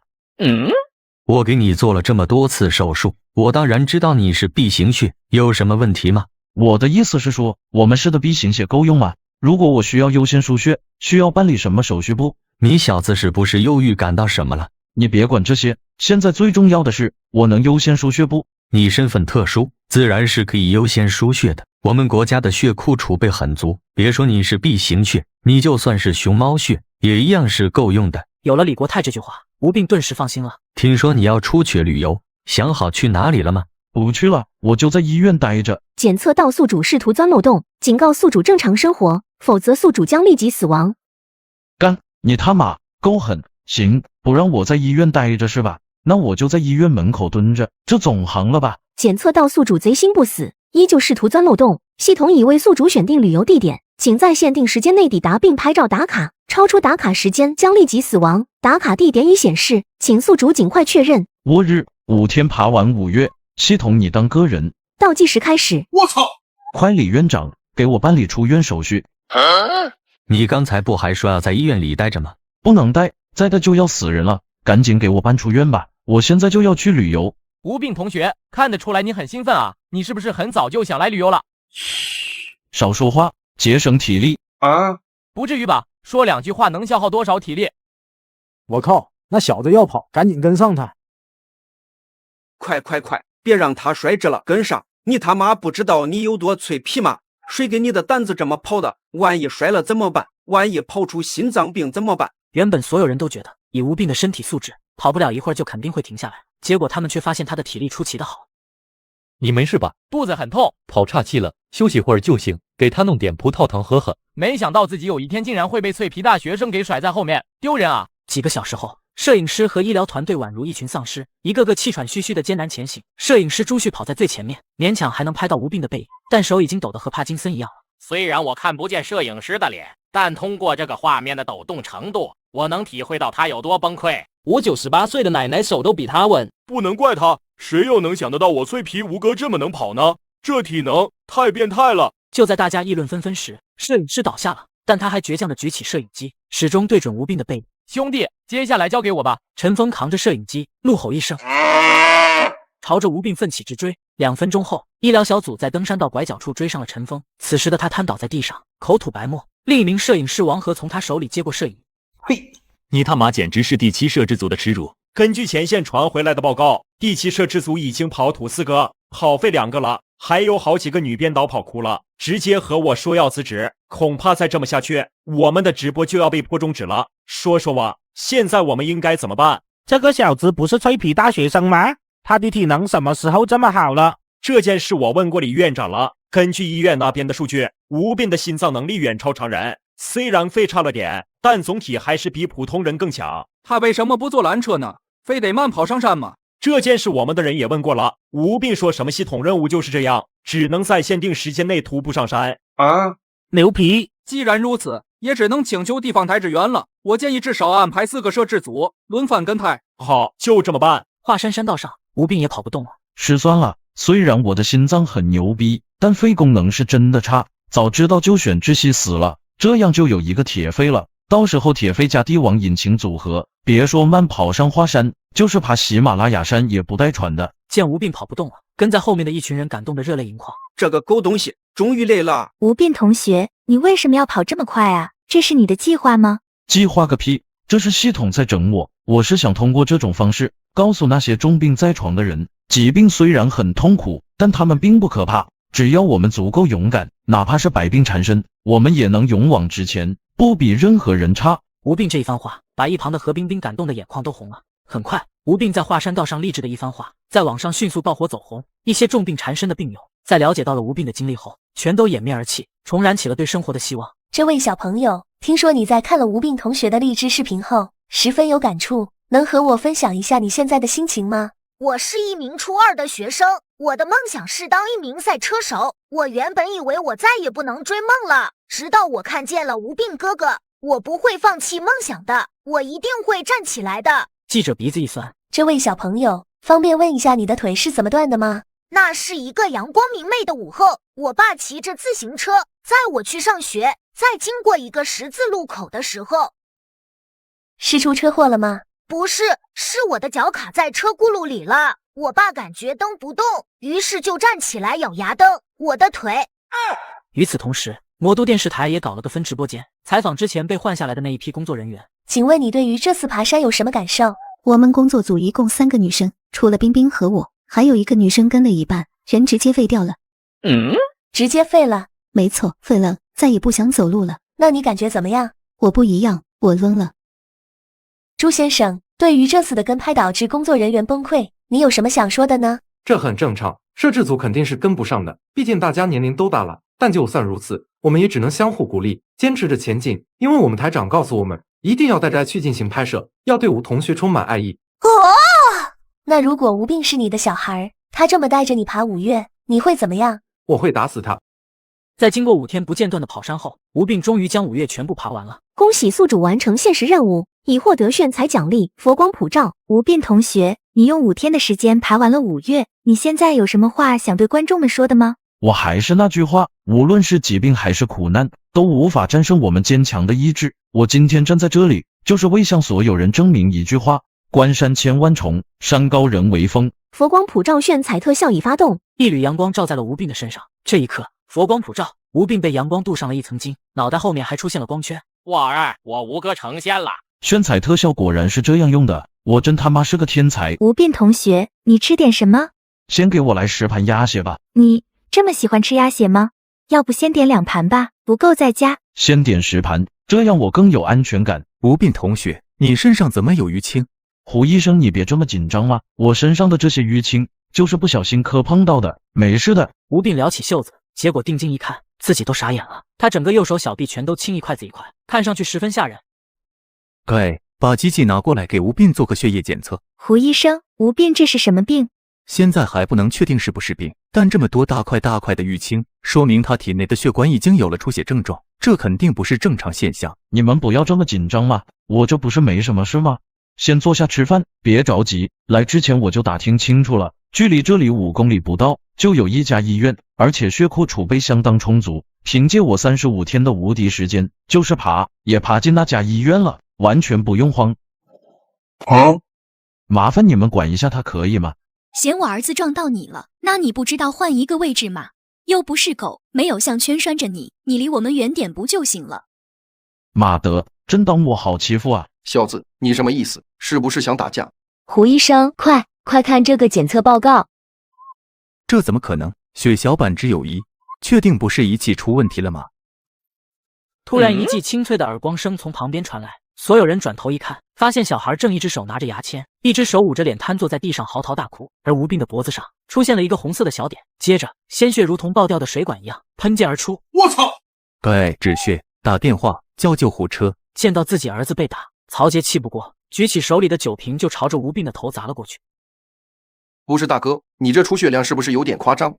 我给你做了这么多次手术，我当然知道你是 B 型血，有什么问题吗？我的意思是说，我们市的 B 型血够用吗？如果我需要优先输血，需要办理什么手续不？你小子是不是又预感到什么了？你别管这些，现在最重要的是，我能优先输血不？你身份特殊，自然是可以优先输血的。我们国家的血库储备很足，别说你是 B 型血，你就算是熊猫血，也一样是够用的。有了李国泰这句话，吴并顿时放心了。听说你要出去旅游，想好去哪里了吗？不去了，我就在医院待着。检测到宿主试图钻漏洞，警告宿主正常生活，否则宿主将立即死亡。干，你他妈够狠！行，不让我在医院待着是吧？那我就在医院门口蹲着，这总行了吧？检测到宿主贼心不死，依旧试图钻漏洞，系统已为宿主选定旅游地点，请在限定时间内抵达并拍照打卡，超出打卡时间将立即死亡。打卡地点已显示，请宿主尽快确认。我日，5天爬完5月，系统你当个人？倒计时开始。我操！快，李院长，给我办理出院手续。你刚才不还说要在医院里待着吗？不能待，再待就要死人了，赶紧给我办出院吧，我现在就要去旅游。吴并同学，看得出来你很兴奋啊，你是不是很早就想来旅游了？少说话，节省体力啊！不至于吧，说2句话能消耗多少体力？我靠，那小子要跑，赶紧跟上他！快，别让他摔着了，跟上！你他妈不知道你有多脆皮吗？谁给你的胆子这么跑的？万一摔了怎么办？万一跑出心脏病怎么办？原本所有人都觉得以吴并的身体素质，跑不了一会儿就肯定会停下来，结果他们却发现他的体力出奇的好。你没事吧？肚子很痛，跑岔气了，休息会儿就行，给他弄点葡萄糖喝喝。没想到自己有一天竟然会被脆皮大学生给甩在后面，丢人啊！几个小时后，摄影师和医疗团队宛如一群丧尸，一个个气喘吁吁的艰难前行。摄影师朱旭跑在最前面，勉强还能拍到吴并的背影，但手已经抖得和帕金森一样了。虽然我看不见摄影师的脸，但通过这个画面的抖动程度，我能体会到他有多崩溃。我98岁的奶奶手都比他稳，不能怪他，谁又能想得到我脆皮吴哥这么能跑呢？这体能太变态了！就在大家议论纷纷时，摄影师倒下了，但他还倔强地举起摄影机，始终对准吴并的背影。兄弟，接下来交给我吧。陈峰扛着摄影机，怒吼一声，朝着吴并奋起直追。2分钟后，医疗小组在登山道拐角处追上了陈峰。此时的他瘫倒在地上，口吐白沫。另一名摄影师王和从他手里接过摄影。嘿，你他妈简直是第7摄制组的耻辱！根据前线传回来的报告，第7摄制组已经跑土4个，跑废2个了，还有好几个女编导跑哭了，直接和我说要辞职。恐怕再这么下去，我们的直播就要被迫终止了。说说吧，现在我们应该怎么办？这个小子不是脆皮大学生吗？他的体能什么时候这么好了？这件事我问过李院长了，根据医院那边的数据，吴并的心脏能力远超常人，虽然肺差了点，但总体还是比普通人更强。他为什么不坐缆车呢？非得慢跑上山吗？这件事我们的人也问过了，吴并说什么系统任务就是这样，只能在限定时间内徒步上山。啊，牛皮！既然如此，也只能请求地方台支援了。我建议至少安排4个摄制组，轮番跟台。好，就这么办。华山山道上，吴并也跑不动了。失算了，虽然我的心脏很牛逼，但肺功能是真的差。早知道就选窒息死了，这样就有一个铁肺了。到时候铁肺加帝王引擎组合，别说慢跑上华山，就是爬喜马拉雅山也不带喘的。见吴并跑不动了，跟在后面的一群人感动得热泪盈眶。这个狗东西终于累了。吴并同学，你为什么要跑这么快啊？这是你的计划吗？计划个屁，这是系统在整我。我是想通过这种方式告诉那些重病在床的人，疾病虽然很痛苦，但他们并不可怕。只要我们足够勇敢，哪怕是百病缠身，我们也能勇往直前，不比任何人差。吴并这一番话把一旁的何冰冰感动的眼眶都红了。很快，吴并在华山道上励志的一番话在网上迅速爆火走红。一些重病缠身的病友在了解到了吴并的经历后，全都掩面而泣，重燃起了对生活的希望。这位小朋友，听说你在看了吴并同学的励志视频后十分有感触，能和我分享一下你现在的心情吗？我是一名初2的学生，我的梦想是当一名赛车手。我原本以为我再也不能追梦了，直到我看见了吴并哥哥。我不会放弃梦想的，我一定会站起来的。记者鼻子一酸，这位小朋友，方便问一下你的腿是怎么断的吗？那是一个阳光明媚的午后，我爸骑着自行车载我去上学，在经过一个十字路口的时候，是出车祸了吗？不是，是我的脚卡在车轱辘里了。我爸感觉蹬不动，于是就站起来咬牙蹬我的腿。与此同时，魔都电视台也搞了个分直播间，采访之前被换下来的那一批工作人员。请问你对于这次爬山有什么感受？我们工作组一共3个女生，除了冰冰和我，还有一个女生跟了一半，人直接废掉了。直接废了？没错，废了，再也不想走路了。那你感觉怎么样？我不一样，我懵了。朱先生，对于这次的跟拍导致工作人员崩溃，你有什么想说的呢？这很正常，摄制组肯定是跟不上的，毕竟大家年龄都大了。但就算如此，我们也只能相互鼓励，坚持着前进。因为我们台长告诉我们，一定要带着去进行拍摄，要对吴同学充满爱意。那如果吴病是你的小孩，他这么带着你爬5岳，你会怎么样？我会打死他。在经过5天不间断的跑山后，吴病终于将5岳全部爬完了。恭喜宿主完成现实任务，已获得炫彩奖励佛光普照。吴病同学，你用5天的时间爬完了5岳，你现在有什么话想对观众们说的吗？我还是那句话，无论是疾病还是苦难，都无法战胜我们坚强的意志。我今天站在这里，就是为向所有人证明一句话：关山千万重，山高人为峰。佛光普照炫彩特效已发动，一缕阳光照在了吴病的身上。这一刻，佛光普照，吴病被阳光镀上了一层金，脑袋后面还出现了光圈。我儿，我吴哥成仙了！炫彩特效果然是这样用的，我真他妈是个天才。吴病同学，你吃点什么？先给我来10盘鸭血吧。你这么喜欢吃鸭血吗？要不先点2盘吧，不够再加。先点10盘，这样我更有安全感。吴病同学，你身上怎么有淤青？胡医生，你别这么紧张嘛，我身上的这些淤青就是不小心磕碰到的，没事的。吴病撩起袖子，结果定睛一看，自己都傻眼了。他整个右手小臂全都青一块紫一块，看上去十分吓人。把机器拿过来给吴病做个血液检测。胡医生，吴病这是什么病？现在还不能确定是不是病，但这么多大块大块的淤青，说明他体内的血管已经有了出血症状，这肯定不是正常现象。你们不要这么紧张嘛，我这不是没什么事吗？先坐下吃饭，别着急。来之前我就打听清楚了，距离这里5公里不到就有一家医院，而且血库储备相当充足。凭借我35天的无敌时间，就是也爬进那家医院了，完全不用慌。麻烦你们管一下他可以吗？嫌我儿子撞到你了，那你不知道换一个位置吗？又不是狗，没有项圈拴着你，你离我们远点不就行了？妈的，真当我好欺负啊！小子，你什么意思？是不是想打架？胡医生，快看这个检测报告。这怎么可能？血小板只有1，确定不是仪器出问题了吗？突然一记清脆的耳光声从旁边传来，所有人转头一看，发现小孩正一只手拿着牙签，一只手捂着脸瘫坐在地上嚎啕大哭，而吴病的脖子上出现了一个红色的小点，接着鲜血如同爆掉的水管一样喷溅而出。我操！止血，打电话叫救护车。见到自己儿子被打，曹杰气不过，举起手里的酒瓶就朝着吴病的头砸了过去。不是大哥，你这出血量是不是有点夸张？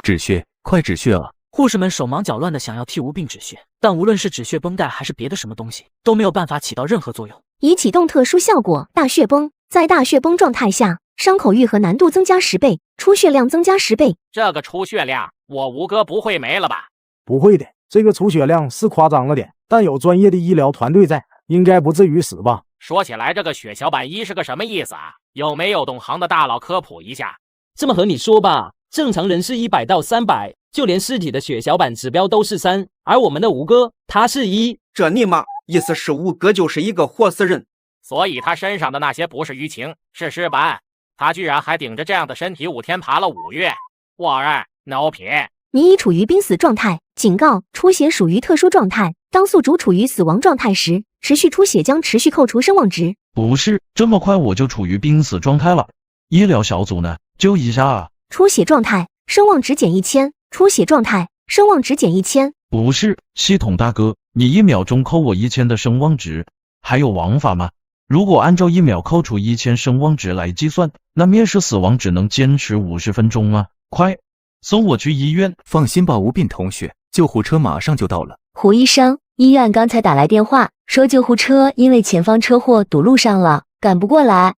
止血，快止血啊！护士们手忙脚乱的想要替吴病止血，但无论是止血绷带还是别的什么东西，都没有办法起到任何作用。已启动特殊效果大血崩，在大血崩状态下，伤口愈合难度增加10倍，出血量增加10倍。这个出血量，我吴哥不会没了吧？不会的，这个出血量是夸张了点，但有专业的医疗团队在，应该不至于死吧？说起来，这个血小板1是个什么意思啊？有没有懂行的大佬科普一下？这么和你说吧，正常人是100到300，就连尸体的血小板指标都是3，而我们的吴哥他是1。这尼玛意思是吴哥就是一个活死人，所以他身上的那些不是淤青，是尸板。他居然还顶着这样的身体5天爬了5岳，我儿 no 品。你已处于濒死状态，警告：出血属于特殊状态。当宿主处于死亡状态时，持续出血将持续扣除声望值。不是，这么快我就处于濒死状态了？医疗小组呢？救一下啊！出血状态，声望值减1000。出血状态，声望值减1000。不是，系统大哥，你1秒钟扣我1000的声望值，还有王法吗？如果按照1秒扣除1000声望值来计算，那面试死亡只能坚持50分钟啊！快送我去医院！放心吧，吴病同学，救护车马上就到了。胡医生，医院刚才打来电话，说救护车因为前方车祸堵路上了，赶不过来。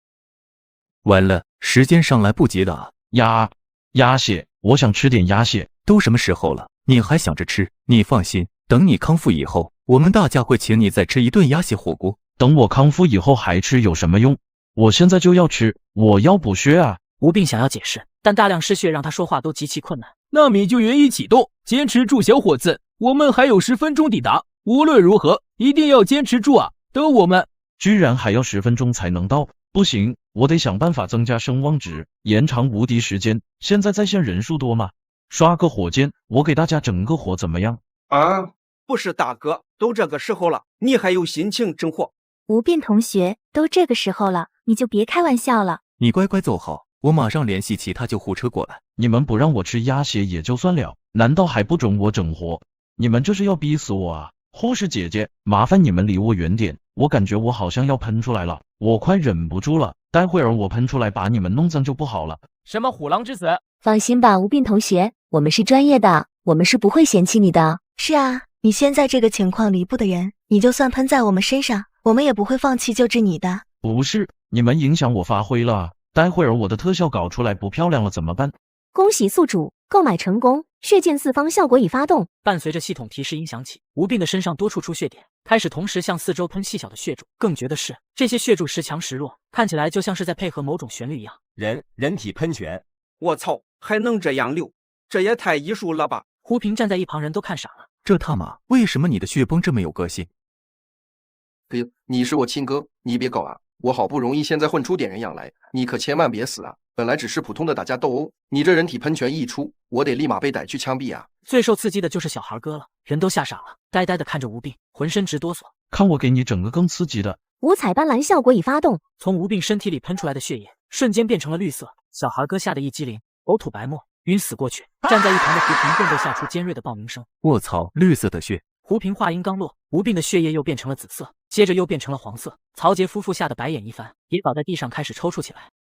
完了，时间上来不及了啊！鸭血，我想吃点鸭血。都什么时候了，你还想着吃？你放心，等你康复以后，我们大家会请你再吃一顿鸭血火锅。等我康复以后还吃有什么用？我现在就要吃，我要补血啊！吴病想要解释，但大量失血让他说话都极其困难。那米救援已启动，坚持住，小伙子，我们还有10分钟抵达。无论如何，一定要坚持住啊！等我们。居然还要10分钟才能到，不行，我得想办法增加声望值，延长无敌时间。现在在线人数多吗？刷个火箭，我给大家整个火怎么样？啊，不是大哥，都这个时候了，你还有心情整火？吴斌同学，都这个时候了，你就别开玩笑了。你乖乖坐好，我马上联系其他救护车过来。你们不让我吃鸭血也就算了，难道还不准我整活？你们这是要逼死我啊！护士姐姐，麻烦你们离我远点，我感觉我好像要喷出来了，我快忍不住了，待会儿我喷出来把你们弄脏就不好了。什么虎狼之死？放心吧，吴斌同学，我们是专业的，我们是不会嫌弃你的。是啊，你现在这个情况离不得人，你就算喷在我们身上，我们也不会放弃救治你的。不是，你们影响我发挥了，待会儿我的特效搞出来不漂亮了怎么办？恭喜宿主购买成功，血溅四方效果已发动。伴随着系统提示音响起，吴病的身上多处出血点，开始同时向四周喷细小的血柱。更绝的是，这些血柱时强时弱，看起来就像是在配合某种旋律一样。人体喷泉，我操，还能这样流？这也太艺术了吧！胡平站在一旁人都看傻了，这他妈为什么你的血崩这么有个性？哥，你是我亲哥，你别搞啊！我好不容易现在混出点人样来，你可千万别死啊！本来只是普通的打架斗殴，你这人体喷泉一出，我得立马被逮去枪毙啊！最受刺激的就是小孩哥了，人都吓傻了，呆呆的看着吴病，浑身直哆嗦。看我给你整个更刺激的！五彩斑斓效果已发动，从吴病身体里喷出来的血液瞬间变成了绿色，小孩哥吓得一激灵，呕吐白沫，晕死过去。站在一旁的胡平更被吓出尖锐的爆鸣声。卧槽，绿色的血！胡平话音刚落，吴病的血液又变成了紫色，接着又变成了黄色。曹杰夫妇吓得白眼一翻，也倒在地上开始抽搐起来。